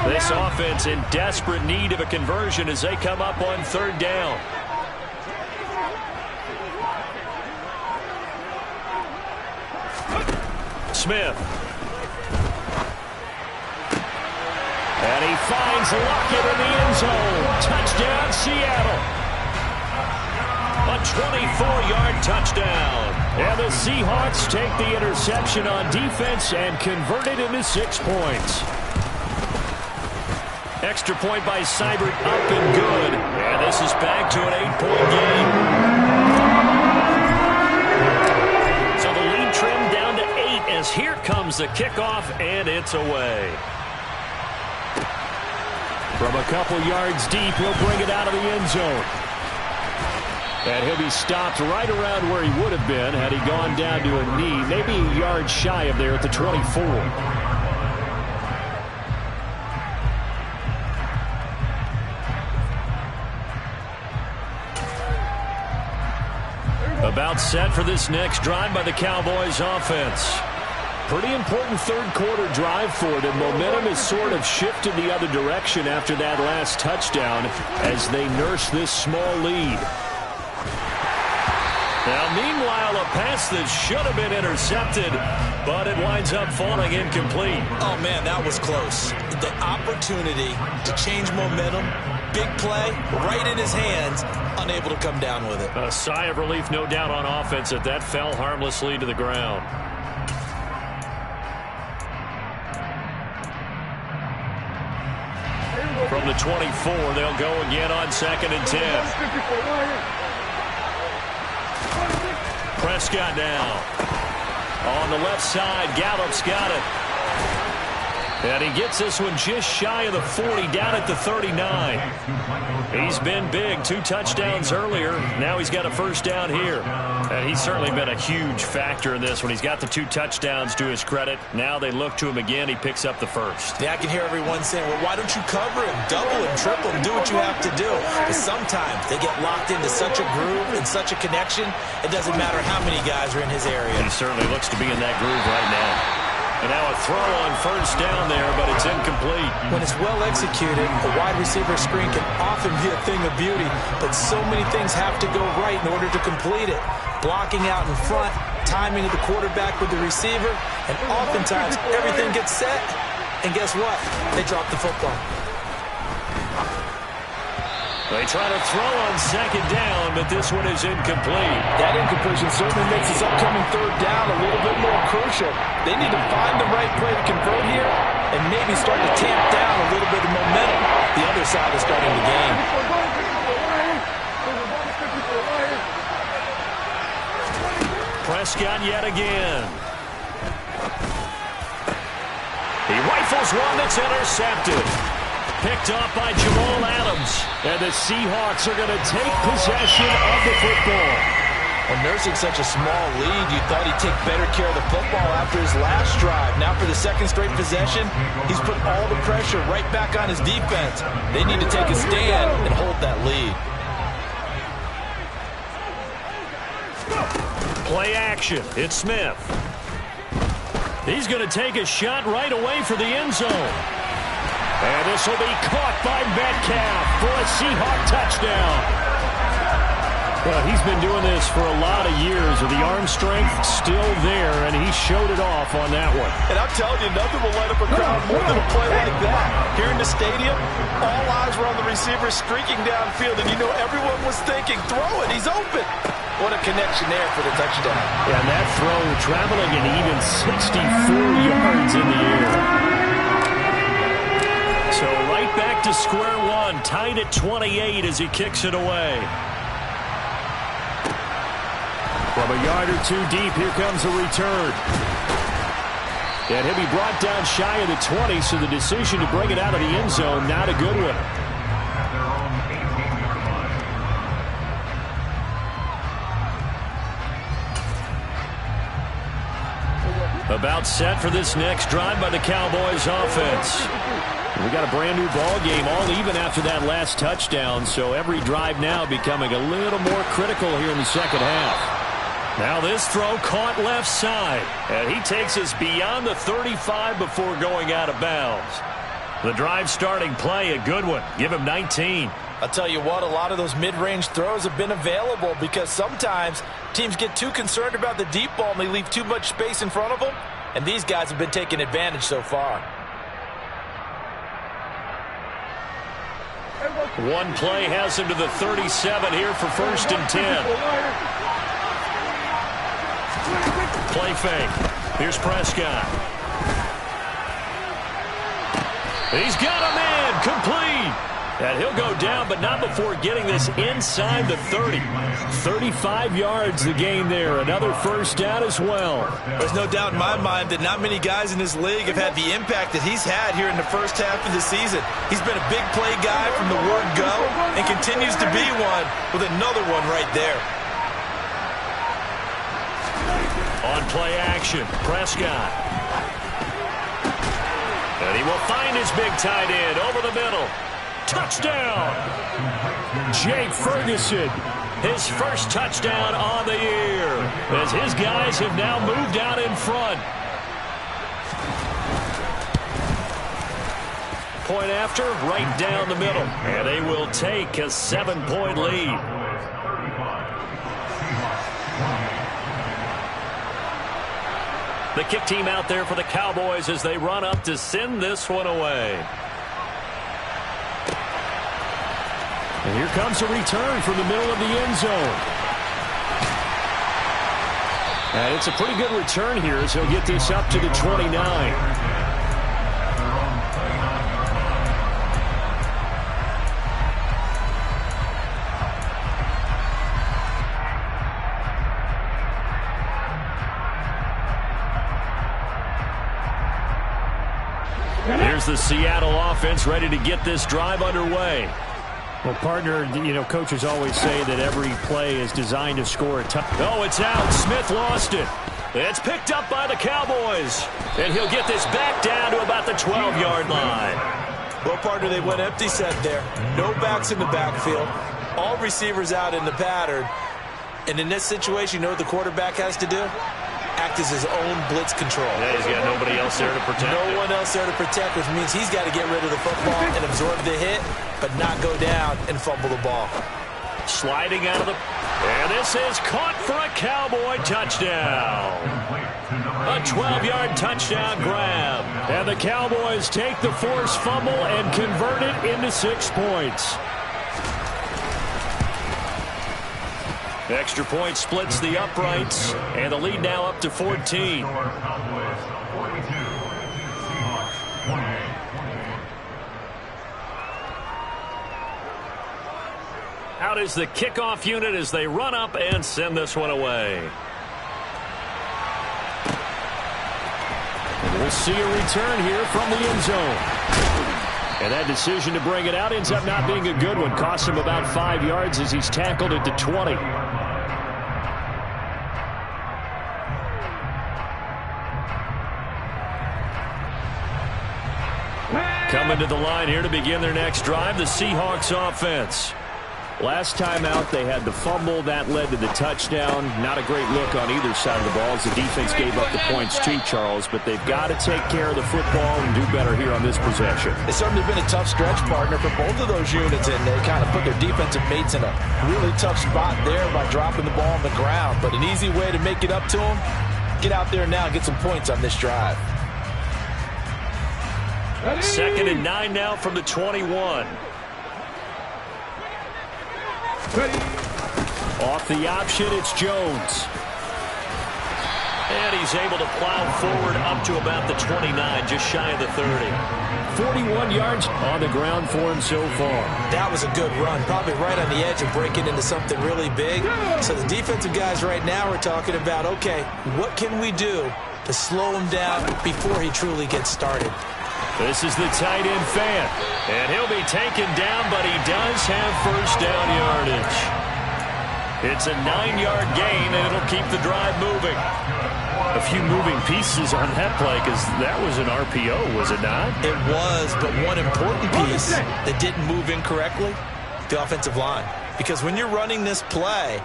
This offense in desperate need of a conversion as they come up on 3rd down. Smith. And he finds Lockett in the end zone. Touchdown, Seattle. A 24-yard touchdown. And the Seahawks take the interception on defense and convert it into 6 points. Extra point by Seibert, up and good. And this is back to an 8-point game. So the lead trimmed down to 8 as here comes the kickoff, and it's away. From a couple yards deep, he'll bring it out of the end zone. And he'll be stopped right around where he would have been had he gone down to a knee, maybe a yard shy of there at the 24. About set for this next drive by the Cowboys offense. Pretty important third quarter drive for them. Momentum has sort of shifted the other direction after that last touchdown as they nurse this small lead. Now, meanwhile, a pass that should have been intercepted, but it winds up falling incomplete. Oh, man, that was close. The opportunity to change momentum, big play, right in his hands, unable to come down with it. A sigh of relief, no doubt, on offense that that fell harmlessly to the ground. From the 24, they'll go again on 2nd and 10. Prescott now. On the left side, Gallup's got it. And he gets this one just shy of the 40, down at the 39. He's been big, 2 touchdowns earlier. Now he's got a first down here. And he's certainly been a huge factor in this one. He's got the 2 touchdowns to his credit. Now they look to him again. He picks up the first. Yeah, I can hear everyone saying, well, why don't you cover him, double him, triple him, do what you have to do. But sometimes they get locked into such a groove and such a connection, it doesn't matter how many guys are in his area. He certainly looks to be in that groove right now. And now a throw on first down there, but it's incomplete. When it's well executed, a wide receiver screen can often be a thing of beauty, but so many things have to go right in order to complete it. Blocking out in front, timing of the quarterback with the receiver, and oftentimes everything gets set, and guess what? They drop the football. They try to throw on second down, but this one is incomplete. That incompletion certainly makes this upcoming third down a little bit more crucial. They need to find the right play to convert here and maybe start to tamp down a little bit of momentum. The other side is starting to gain. Prescott yet again. He rifles one that's intercepted. Picked off by Jamal Adams. And the Seahawks are going to take possession of the football. Well, nursing such a small lead, you thought he'd take better care of the football after his last drive. Now for the second straight possession, he's put all the pressure right back on his defense. They need to take a stand and hold that lead. Play action. It's Smith. He's going to take a shot right away for the end zone. And this will be caught by Metcalf for a Seahawk touchdown. Well, he's been doing this for a lot of years, with the arm strength still there, and he showed it off on that one. And I'm telling you, nothing will light up a crowd more than a play like that. Here in the stadium, all eyes were on the receiver streaking downfield, and you know everyone was thinking, throw it, he's open. What a connection there for the touchdown. Yeah, and that throw traveling an even 64 yards in the air. So right back to square one, tied at 28 as he kicks it away. From a yard or two deep, here comes a return. And he'll be brought down shy of the 20, so the decision to bring it out of the end zone, not a good one. About set for this next drive by the Cowboys offense. We got a brand new ball game, all even after that last touchdown, so every drive now becoming a little more critical here in the second half. Now this throw caught left side, and he takes us beyond the 35 before going out of bounds. The drive starting play, a good one. Give him 19. I'll tell you what, a lot of those mid-range throws have been available because sometimes teams get too concerned about the deep ball and they leave too much space in front of them, and these guys have been taking advantage so far. One play has him to the 37 here for 1st and 10. Play fake. Here's Prescott. He's got a man complete. And he'll go down, but not before getting this inside the 30. 35 yards the gain there. Another first down as well. There's no doubt in my mind that not many guys in this league have had the impact that he's had here in the first half of the season. He's been a big play guy from the word go and continues to be one with another one right there. On play action, Prescott. And he will find his big tight end over the middle. Touchdown! Jake Ferguson, his first touchdown on the year, as his guys have now moved out in front. Point after, right down the middle, and they will take a 7-point lead. The kick team out there for the Cowboys as they run up to send this one away. And here comes a return from the middle of the end zone. And it's a pretty good return here as he'll get this up to the 29. Here's the Seattle offense ready to get this drive underway. Well, partner, you know, coaches always say that every play is designed to score a touchdown. Oh, it's out. Smith lost it. It's picked up by the Cowboys. And he'll get this back down to about the 12-yard line. Well, partner, they went empty set there. No backs in the backfield. All receivers out in the pattern. And in this situation, you know what the quarterback has to do? Act as his own blitz control. Yeah, he's got nobody else there to protect. No one else there to protect, which means he's got to get rid of the football and absorb the hit, but not go down and fumble the ball. Sliding out of the... And this is caught for a Cowboy touchdown. A 12-yard touchdown grab. And the Cowboys take the forced fumble and convert it into 6 points. Extra point splits the uprights, and the lead now up to 14. Cowboys 42, Seahawks 28. Out is the kickoff unit as they run up and send this one away. And we'll see a return here from the end zone. And that decision to bring it out ends up not being a good one. Costs him about 5 yards as he's tackled at the 20. Coming to the line here to begin their next drive, the Seahawks offense. Last time out, they had the fumble. That led to the touchdown. Not a great look on either side of the ball as the defense gave up the points too, Charles. But they've got to take care of the football and do better here on this possession. It's certainly been a tough stretch, partner, for both of those units, and they kind of put their defensive mates in a really tough spot there by dropping the ball on the ground. But an easy way to make it up to them, get out there now and get some points on this drive. 2nd and 9 now from the 21. Off the option, it's Jones. And he's able to plow forward up to about the 29, just shy of the 30. 41 yards on the ground for him so far. That was a good run, probably right on the edge of breaking into something really big. So the defensive guys right now are talking about, okay, what can we do to slow him down before he truly gets started? This is the tight end fan, and he'll be taken down, but he does have first down yardage. It's a 9-yard gain, and it'll keep the drive moving. A few moving pieces on that play, because that was an RPO, was it not? It was, but one important piece that didn't move incorrectly, the offensive line. Because when you're running this play,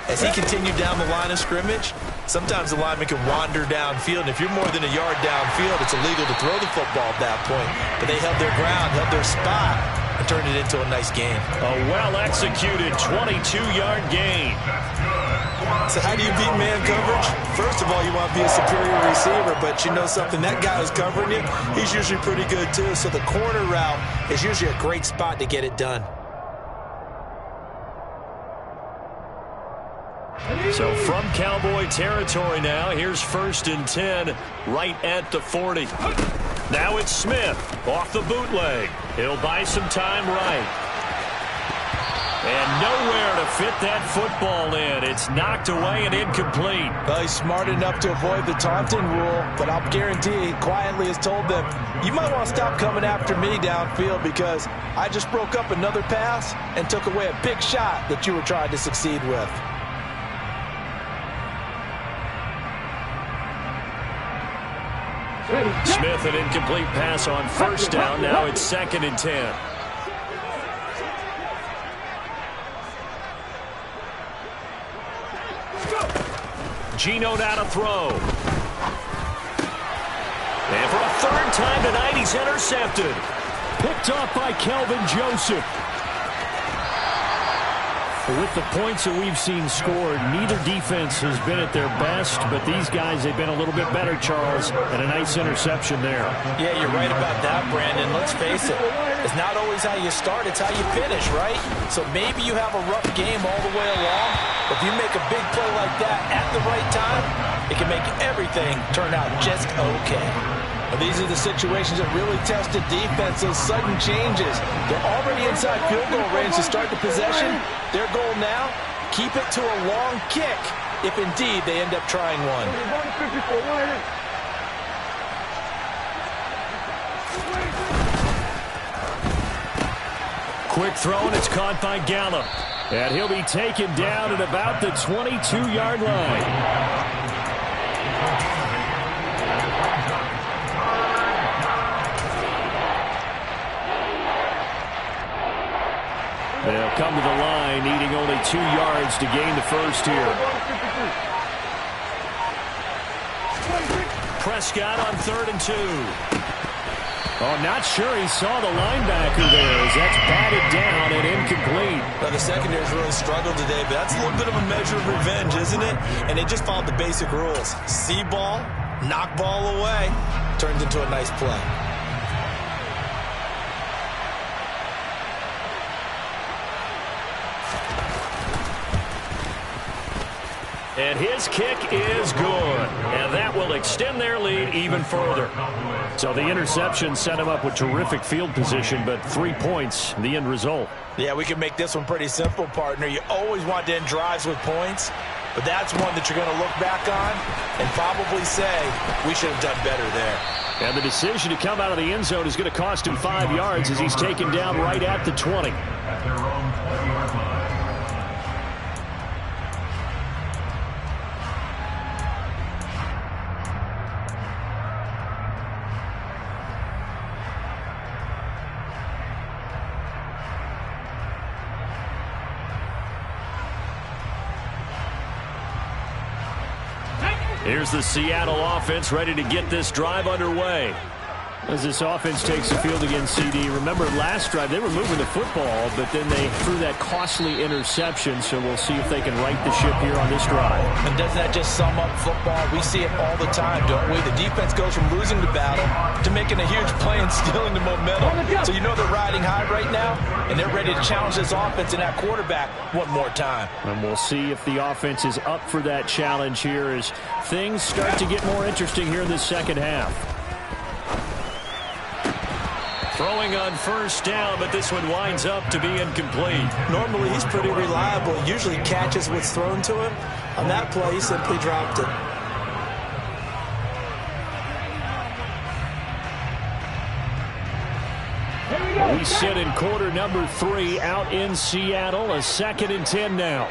as he continued down the line of scrimmage, sometimes the lineman can wander downfield, and if you're more than a yard downfield, it's illegal to throw the football at that point. But they held their ground, held their spot, and turned it into a nice gain. A well-executed 22-yard gain. So how do you beat man coverage? First of all, you want to be a superior receiver, but you know something, that guy who's covering you, he's usually pretty good too. So the corner route is usually a great spot to get it done. So from Cowboy territory now, here's 1st and 10 right at the 40. Now it's Smith off the bootleg. He'll buy some time right. And nowhere to fit that football in. It's knocked away and incomplete. Well, he's smart enough to avoid the taunting rule, but I'll guarantee he quietly has told them, you might want to stop coming after me downfield because I just broke up another pass and took away a big shot that you were trying to succeed with. Smith, an incomplete pass on first down. Now it's 2nd and 10. Geno now to throw. And for a 3rd time tonight, he's intercepted. Picked off by Kelvin Joseph. With the points that we've seen scored, neither defense has been at their best, but these guys, they've been a little bit better, Charles, and a nice interception there. Yeah, you're right about that, Brandon. Let's face it, it's not always how you start, it's how you finish, right? So maybe you have a rough game all the way along, but if you make a big play like that at the right time, it can make everything turn out just okay. Well, these are the situations that really test the defense, those sudden changes. They're already inside field goal range to start the possession. Their goal now, keep it to a long kick, if indeed they end up trying one. Quick throw, and it's caught by Gallup. And he'll be taken down at about the 22-yard line. They'll come to the line, needing only 2 yards to gain the first here. Prescott on 3rd and 2. Oh, not sure he saw the linebacker there as that's batted down and incomplete. Well, the secondary's really struggled today, but that's a little bit of a measure of revenge, isn't it? And they just followed the basic rules. See ball, knock ball away, turns into a nice play. And his kick is good. And that will extend their lead even further. So the interception set him up with terrific field position, but 3 points, the end result. Yeah, we can make this one pretty simple, partner. You always want to end drives with points, but that's one that you're going to look back on and probably say, we should have done better there. And the decision to come out of the end zone is going to cost him 5 yards as he's taken down right at the 20. At their own 20-yard line. Here's the Seattle offense ready to get this drive underway. As this offense takes the field against CD. Remember last drive they were moving the football, but then they threw that costly interception, so we'll see if they can right the ship here on this drive. And doesn't that just sum up football? We see it all the time, don't we? The defense goes from losing the battle to making a huge play and stealing the momentum. So you know they're riding high right now, and they're ready to challenge this offense and that quarterback one more time. And we'll see if the offense is up for that challenge here as things start to get more interesting here in the second half. Throwing on first down, but this one winds up to be incomplete. Normally, he's pretty reliable. He usually catches what's thrown to him. On that play, he simply dropped it. We sit in quarter number 3 out in Seattle. A 2nd and 10 now.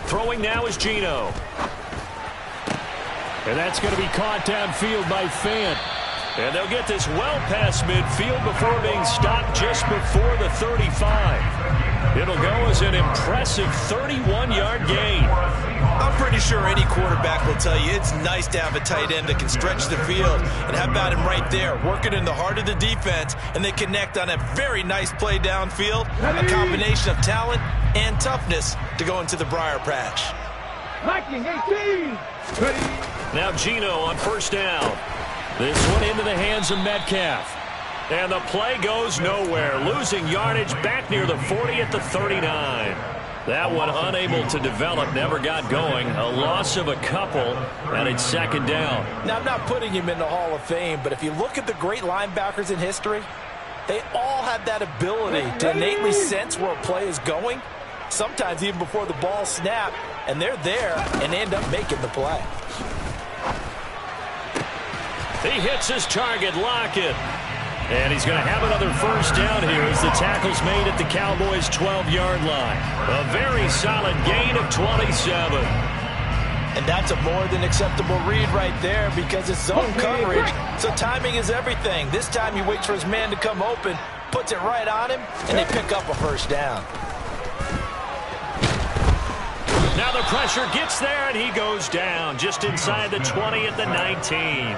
Throwing now is Geno. And that's going to be caught downfield by Fant. And they'll get this well past midfield before being stopped just before the 35. It'll go as an impressive 31-yard gain. I'm pretty sure any quarterback will tell you it's nice to have a tight end that can stretch the field. And how about him right there, working in the heart of the defense, and they connect on a very nice play downfield. A combination of talent and toughness to go into the briar patch. Now Geno on first down. This one into the hands of Metcalf. And the play goes nowhere. Losing yardage back near the 40 at the 39. That one unable to develop, never got going. A loss of a couple, and it's second down. Now, I'm not putting him in the Hall of Fame, but if you look at the great linebackers in history, they all have that ability to innately sense where a play is going, sometimes even before the ball snapped, and they're there and end up making the play. He hits his target, Lockett. And he's going to have another first down here as the tackle's made at the Cowboys' 12-yard line. A very solid gain of 27. And that's a more than acceptable read right there because it's zone coverage, so timing is everything. This time he waits for his man to come open, puts it right on him, and they pick up a first down. Now the pressure gets there, and he goes down just inside the 20 at the 19.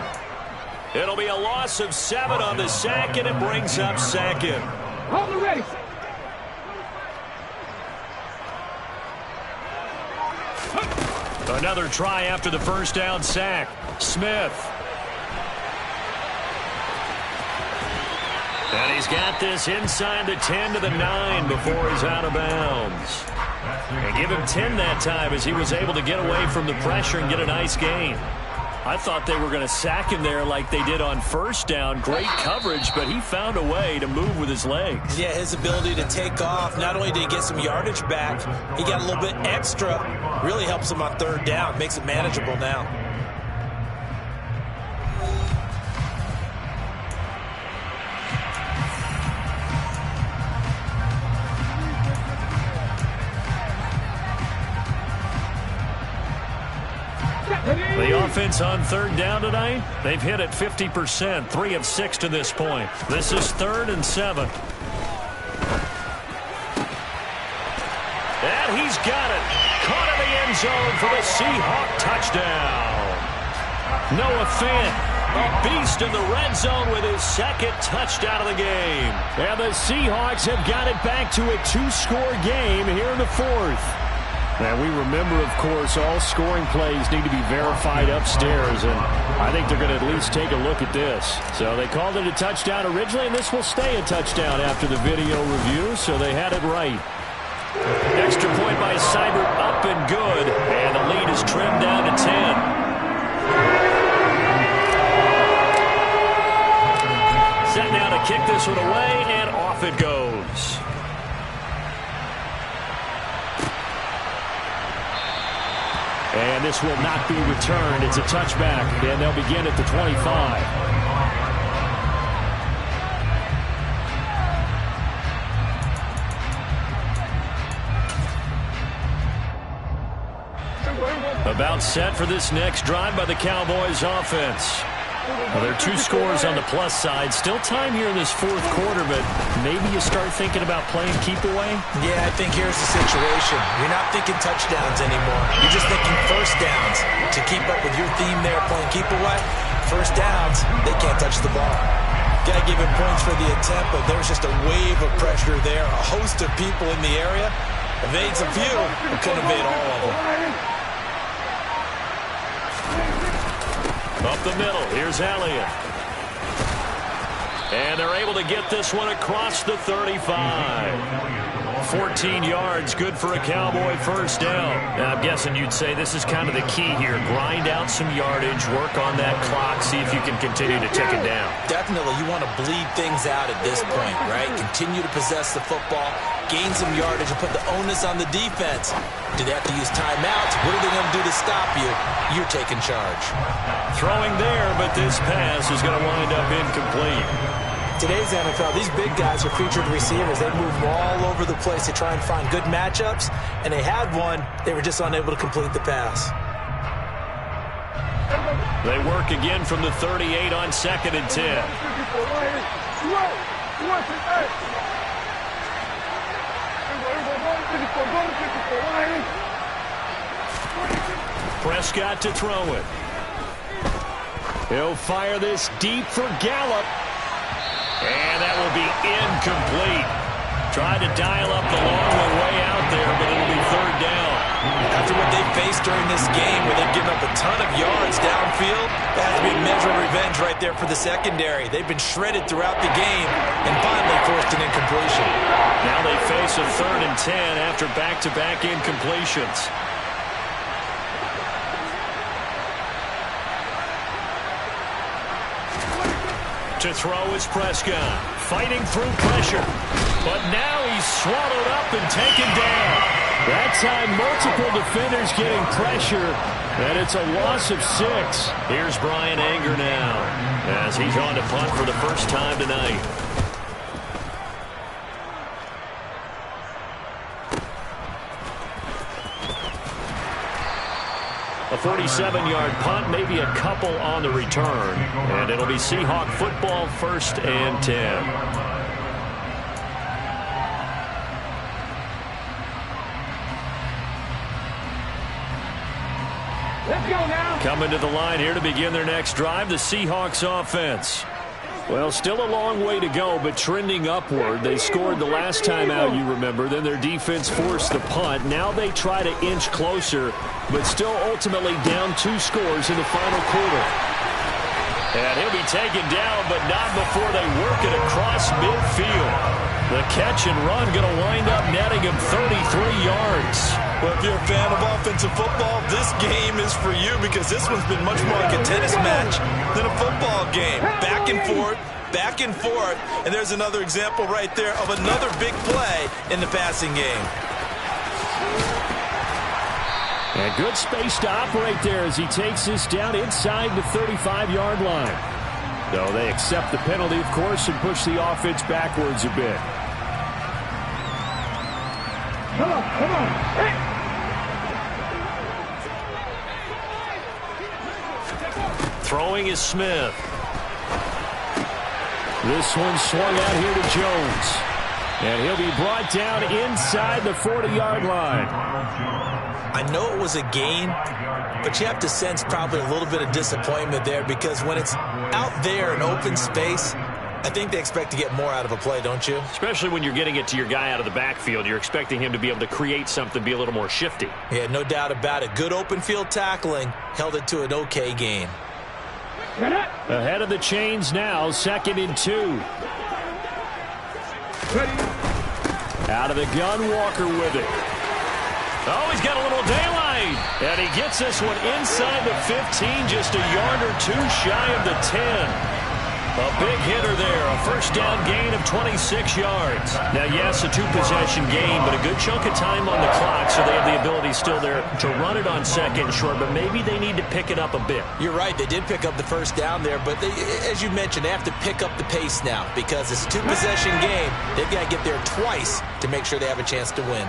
It'll be a loss of 7 on the sack, and it brings up second. Another try after the first down sack. Smith. And he's got this inside the 10 to the 9 before he's out of bounds. And give him 10 that time as he was able to get away from the pressure and get a nice gain. I thought they were going to sack him there like they did on first down. Great coverage, but he found a way to move with his legs. Yeah, his ability to take off. Not only did he get some yardage back, he got a little bit extra. Really helps him on third down. Makes it manageable now. The offense on third down tonight, they've hit it 50%, 3 of 6 to this point. This is 3rd and 7. And he's got it. Caught in the end zone for the Seahawks touchdown. Noah Fant, a beast in the red zone with his 2nd touchdown of the game. And the Seahawks have got it back to a 2-score game here in the 4th. And we remember, of course, all scoring plays need to be verified upstairs, and I think they're going to at least take a look at this. So they called it a touchdown originally, and this will stay a touchdown after the video review, so they had it right. Extra point by Seibert, up and good. And the lead is trimmed down to 10. Set now to kick this one away, and off it goes. And this will not be returned. It's a touchback, and they'll begin at the 25. About set for this next drive by the Cowboys offense. Well, there are 2 scores on the plus side. Still time here in this fourth quarter, but maybe you start thinking about playing keep away? Yeah, I think here's the situation. You're not thinking touchdowns anymore. You're just thinking first downs. To keep up with your theme there, playing keep away, first downs, they can't touch the ball. Got to give him points for the attempt, but there's just a wave of pressure there. A host of people in the area. Evades a few, but couldn't evade all of them. Up the middle, here's Elliott. And they're able to get this one across the 35. 14 yards, good for a Cowboy first down. Now, I'm guessing you'd say this is kind of the key here. Grind out some yardage, work on that clock, see if you can continue to tick it down. Definitely, you want to bleed things out at this point, right? Continue to possess the football, gain some yardage, and put the onus on the defense. Do they have to use timeouts? What are they going to do to stop you? You're taking charge. Throwing there, but this pass is going to wind up incomplete. Today's NFL, these big guys are featured receivers. They move all over the place to try and find good matchups, and they had one. They were just unable to complete the pass. They work again from the 38 on 2nd and 10. Prescott to throw it. He'll fire this deep for Gallup. And that will be incomplete. Tried to dial up the long one way out there, but it'll be third down. After what they faced during this game, where they've given up a ton of yards downfield, that has to be a measure of revenge right there for the secondary. They've been shredded throughout the game and finally forced an incompletion. Now they face a 3rd and 10 after back-to-back incompletions. To throw is Prescott, fighting through pressure. But now he's swallowed up and taken down. That time, multiple defenders getting pressure, and it's a loss of 6. Here's Brian Anger now, as he's on to punt for the first time tonight. A 47-yard punt, maybe a couple on the return. And it'll be Seahawk football, 1st and 10. Let's go now. Coming to the line here to begin their next drive, the Seahawks offense. Well, still a long way to go, but trending upward. They scored the last time out, you remember. Then their defense forced the punt. Now they try to inch closer, but still ultimately down 2 scores in the final quarter. And he'll be taken down, but not before they work it across midfield. The catch and run going to wind up netting him 33 yards. Well, if you're a fan of offensive football, this game is for you because this one's been much more like a tennis match than a football game. Back and forth, and there's another example right there of another big play in the passing game. And good space to operate there as he takes this down inside the 35-yard line. Though they accept the penalty, of course, and push the offense backwards a bit. Come on. Hey. Throwing is Smith. This one swung out here to Jones. And he'll be brought down inside the 40-yard line. I know it was a gain, but you have to sense probably a little bit of disappointment there because when it's out there in open space, I think they expect to get more out of a play, don't you? Especially when you're getting it to your guy out of the backfield. You're expecting him to be able to create something, be a little more shifty. Yeah, no doubt about it. Good open field tackling held it to an okay gain. Ahead of the chains now, 2nd and 2. Out of the gun, Walker with it. Oh, he's got a little daylight. And he gets this one inside the 15, just a yard or two shy of the 10. A big hitter there, a first down gain of 26 yards. Now, yes, a two-possession game, but a good chunk of time on the clock, so they have the ability still there to run it on second and short, but maybe they need to pick it up a bit. You're right, they did pick up the first down there, but they, as you mentioned, they have to pick up the pace now because it's a two-possession game. They've got to get there twice to make sure they have a chance to win.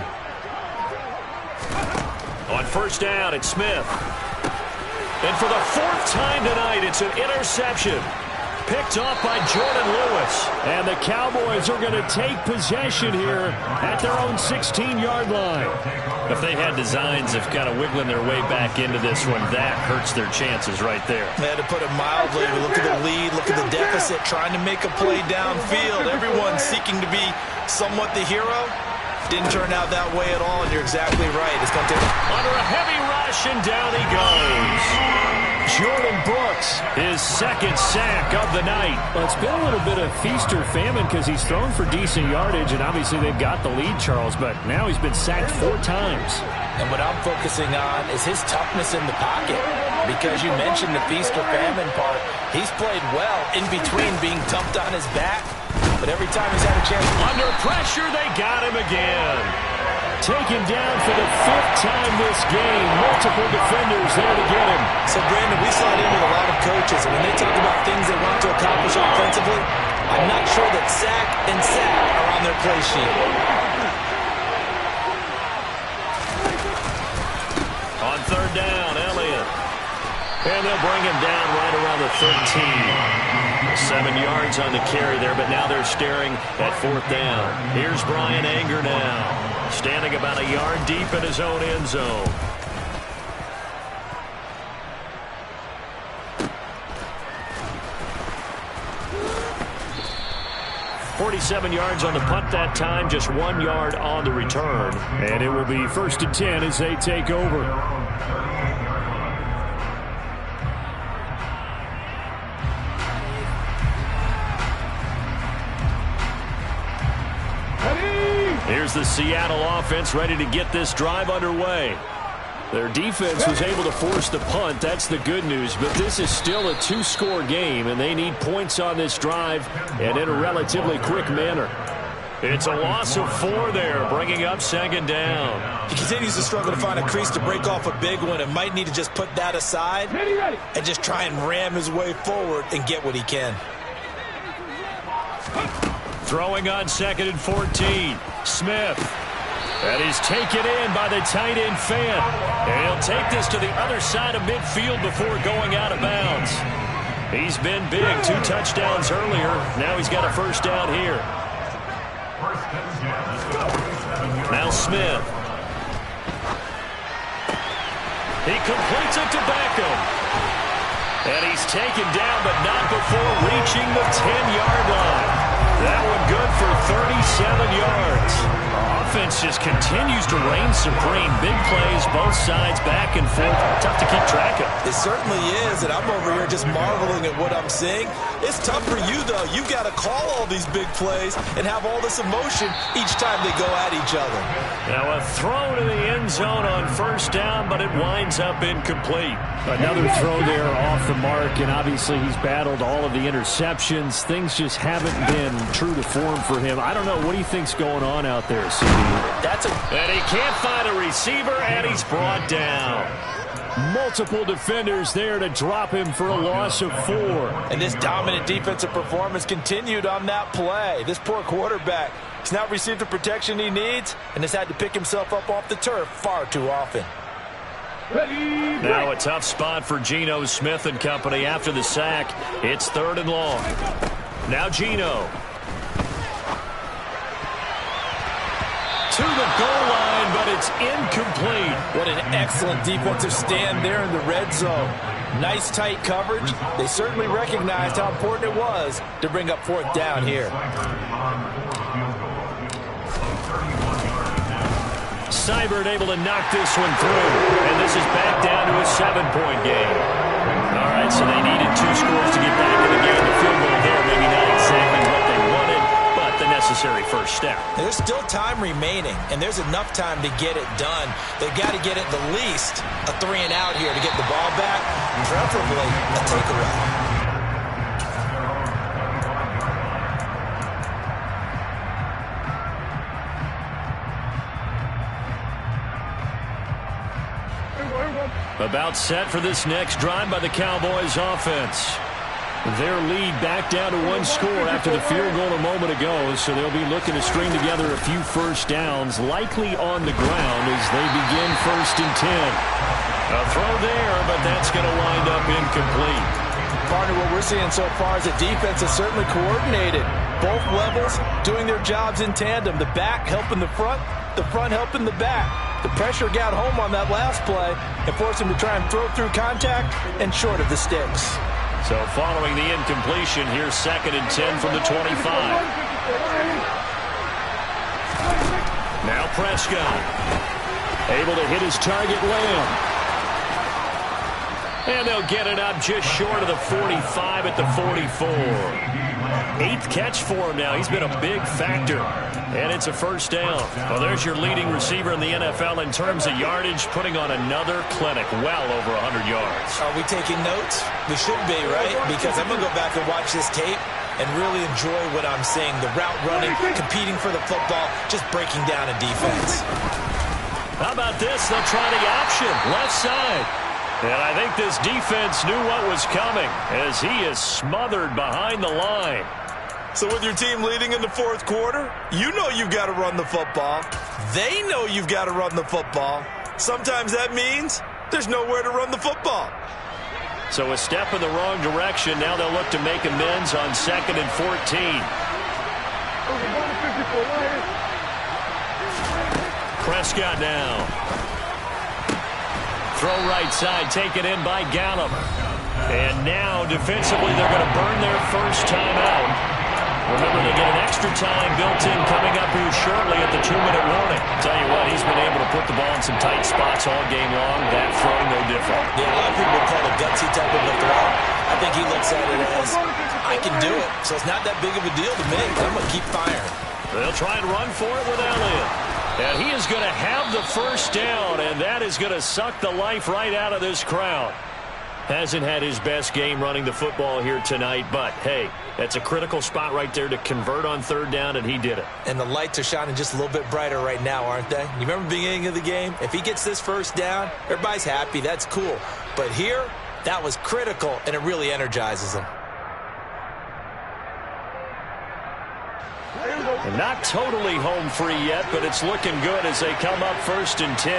On first down, it's Smith. And for the fourth time tonight, it's an interception. Picked off by Jordan Lewis. And the Cowboys are going to take possession here at their own 16-yard line. If they had designs of kind of wiggling their way back into this one, that hurts their chances right there. They had to put it mildly. Look at the lead, look at the deficit, trying to make a play downfield. Everyone seeking to be somewhat the hero. Didn't turn out that way at all, and you're exactly right. It's going to take under a heavy rush, and down he goes. Jordan Brooks, his second sack of the night. Well, it's been a little bit of feast or famine because he's thrown for decent yardage, and obviously they've got the lead, Charles, but now he's been sacked 4 times. And what I'm focusing on is his toughness in the pocket, because you mentioned the feast or famine part. He's played well in between being dumped on his back, but every time he's had a chance. Under pressure, they got him again. Taken down for the 5th time this game. Multiple defenders there to get him. So, Brandon, we saw it in with a lot of coaches, and when they talk about things they want to accomplish offensively, I'm not sure that sack and sack are on their play sheet. On third down, Elliott. And they'll bring him down right around the 13. 7 yards on the carry there, but now they're staring at 4th down. Here's Brian Anger now, standing about a yard deep in his own end zone. .47 yards on the punt that time, just 1 yard on the return. And it will be 1st and 10 as they take over. Here's the Seattle offense ready to get this drive underway. Their defense was able to force the punt. That's the good news. But this is still a 2-score game, and they need points on this drive and in a relatively quick manner. It's a loss of 4 there, bringing up 2nd down. He continues to struggle to find a crease to break off a big one and might need to just put that aside and just try and ram his way forward and get what he can. Throwing on 2nd and 14. Smith. And he's taken in by the tight end Fant. And he'll take this to the other side of midfield before going out of bounds. He's been big. 2 touchdowns earlier. Now he's got a first down here. Now Smith. He completes it to Beckham. And he's taken down, but not before reaching the 10-yard line. That one good for 37 yards. Offense just continues to reign supreme. Big plays, both sides, back and forth. Tough to keep track of. It certainly is, and I'm over here just marveling at what I'm seeing. It's tough for you, though. You've got to call all these big plays and have all this emotion each time they go at each other. Now a throw to the end zone on first down, but it winds up incomplete. Another throw there off the mark, and obviously he's battled all of the interceptions. Things just haven't been true to form for him. I don't know. What do you think's going on out there, CD? And he can't find a receiver, and he's brought down. Multiple defenders there to drop him for a loss of 4. And this dominant defensive performance continued on that play. This poor quarterback, he's not received the protection he needs and has had to pick himself up off the turf far too often. Now a tough spot for Geno Smith and company after the sack. It's 3rd and long. Now Geno. To the goal line, but it's incomplete. What an excellent defensive stand there in the red zone. Nice tight coverage. They certainly recognized how important it was to bring up 4th down here. Seibert able to knock this one through. And this is back down to a 7-point game. All right, so they needed 2 scores to get back in the game. The field goal there, maybe not exactly what they wanted, but the necessary first first down. There's still time remaining, and there's enough time to get it done. They've got to get at the least a 3-and-out here to get the ball back, preferably a takeaway. About set for this next drive by the Cowboys offense. Their lead back down to 1 score after the field goal a moment ago, so they'll be looking to string together a few first downs, likely on the ground as they begin 1st and 10. A throw there, but that's going to wind up incomplete. Partner, what we're seeing so far is the defense is certainly coordinated. Both levels doing their jobs in tandem. The back helping the front helping the back. The pressure got home on that last play and forced him to try and throw through contact and short of the sticks. So following the incompletion, here's 2nd and 10 from the 25. Now Prescott, able to hit his target, Lamb. And they'll get it up just short of the 45 at the 44. 8th catch for him now. He's been a big factor. And it's a first down. Well, there's your leading receiver in the NFL in terms of yardage, putting on another clinic, well over 100 yards. Are we taking notes? We should be, right? Because I'm going to go back and watch this tape and really enjoy what I'm seeing. The route running, competing for the football, just breaking down a defense. How about this? They'll try the option, left side. And I think this defense knew what was coming as he is smothered behind the line. So with your team leading in the 4th quarter, you know you've got to run the football. They know you've got to run the football. Sometimes that means there's nowhere to run the football. So a step in the wrong direction. Now they'll look to make amends on 2nd and 14. Prescott now. Throw right side, taken in by Gallup. And now defensively they're going to burn their first timeout. Remember, they get an extra time built in coming up here shortly at the 2-minute warning. Tell you what, he's been able to put the ball in some tight spots all game long. That throw, no different. Yeah, a lot of people call it a gutsy type of a throw. I think he looks at it as, I can do it, so it's not that big of a deal to me. I'm going to keep firing. They'll try and run for it with Elliott. And he is going to have the first down, and that is going to suck the life right out of this crowd. Hasn't had his best game running the football here tonight, but, hey, that's a critical spot right there to convert on 3rd down, and he did it. And the lights are shining just a little bit brighter right now, aren't they? You remember the beginning of the game? If he gets this first down, everybody's happy. That's cool. But here, that was critical, and it really energizes him. And not totally home free yet, but it's looking good as they come up 1st and 10.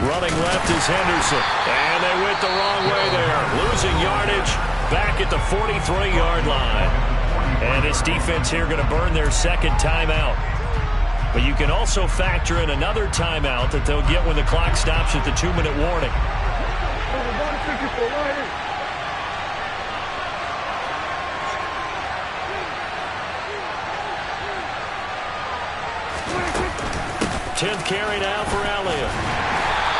Running left is Henderson. And they went the wrong way there. Losing yardage back at the 43-yard line. And this defense here going to burn their 2nd timeout. But you can also factor in another timeout that they'll get when the clock stops at the 2-minute warning. Tenth carry now for Elliott.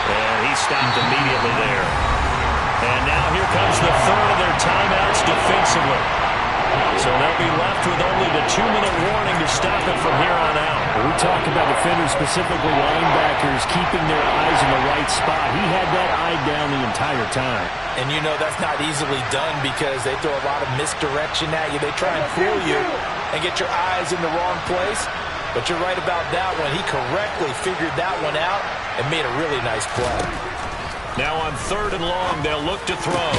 And he stopped immediately there. And now here comes the 3rd of their timeouts defensively. So they'll be left with only the 2-minute warning to stop it from here on out. We talk about defenders, specifically linebackers, keeping their eyes in the right spot. He had that eye down the entire time. And you know that's not easily done because they throw a lot of misdirection at you. They try and fool you and get your eyes in the wrong place. But you're right about that one. He correctly figured that one out and made a really nice play. Now on 3rd and long, they'll look to throw.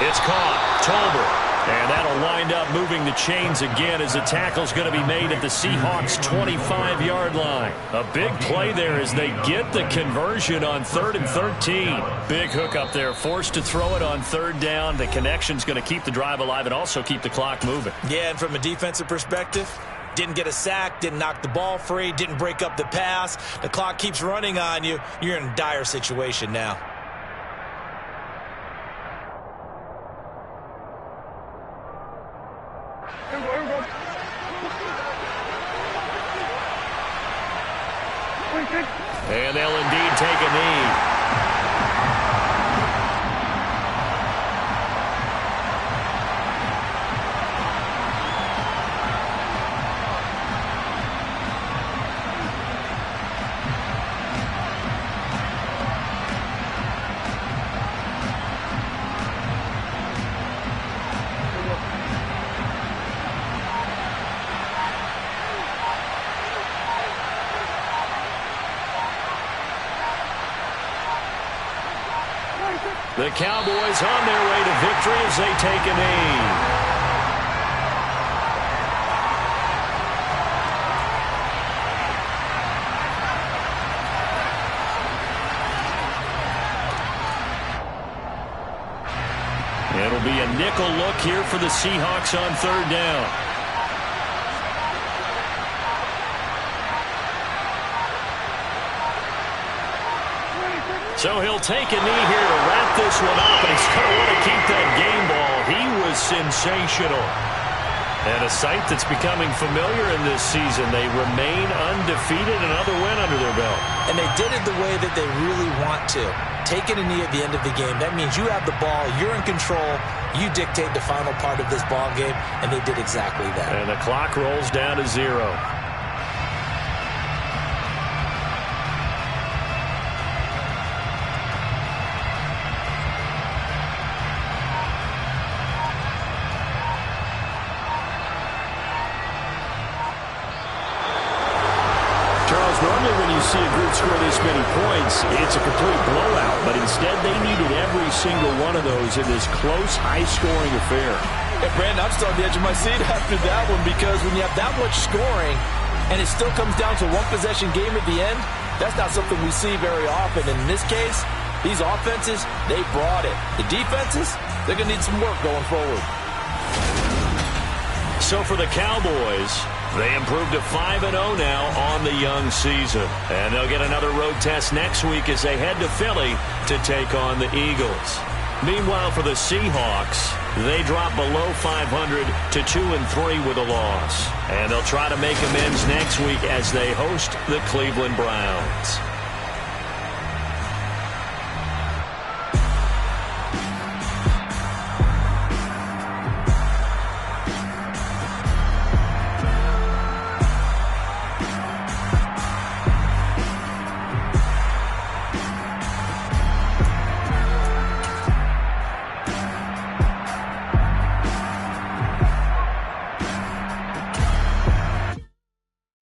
It's caught. Tolbert. And that'll wind up moving the chains again as the tackle's going to be made at the Seahawks' 25-yard line. A big play there as they get the conversion on 3rd and 13. Big hook up there, forced to throw it on 3rd down. The connection's going to keep the drive alive and also keep the clock moving. Yeah, and from a defensive perspective, didn't get a sack, didn't knock the ball free, didn't break up the pass. The clock keeps running on you. You're in a dire situation now. And they'll indeed take a knee. The Cowboys on their way to victory as they take a knee. It'll be a nickel look here for the Seahawks on third down. So he'll take a knee here to wrap this one up, and he's going to want to keep that game ball. He was sensational. And a sight that's becoming familiar in this season. They remain undefeated, another win under their belt. And they did it the way that they really want to. Taking a knee at the end of the game, that means you have the ball, you're in control, you dictate the final part of this ball game, and they did exactly that. And the clock rolls down to 0. Normally when you see a group score this many points, it's a complete blowout. But instead, they needed every single one of those in this close, high-scoring affair. Hey, Brandon, I'm still on the edge of my seat after that one because when you have that much scoring and it still comes down to one-possession game at the end, that's not something we see very often. In this case, these offenses, they brought it. The defenses, they're going to need some work going forward. So for the Cowboys, they improved to 5-0 now on the young season. And they'll get another road test next week as they head to Philly to take on the Eagles. Meanwhile, for the Seahawks, they drop below 500 to 2-3 with a loss. And they'll try to make amends next week as they host the Cleveland Browns.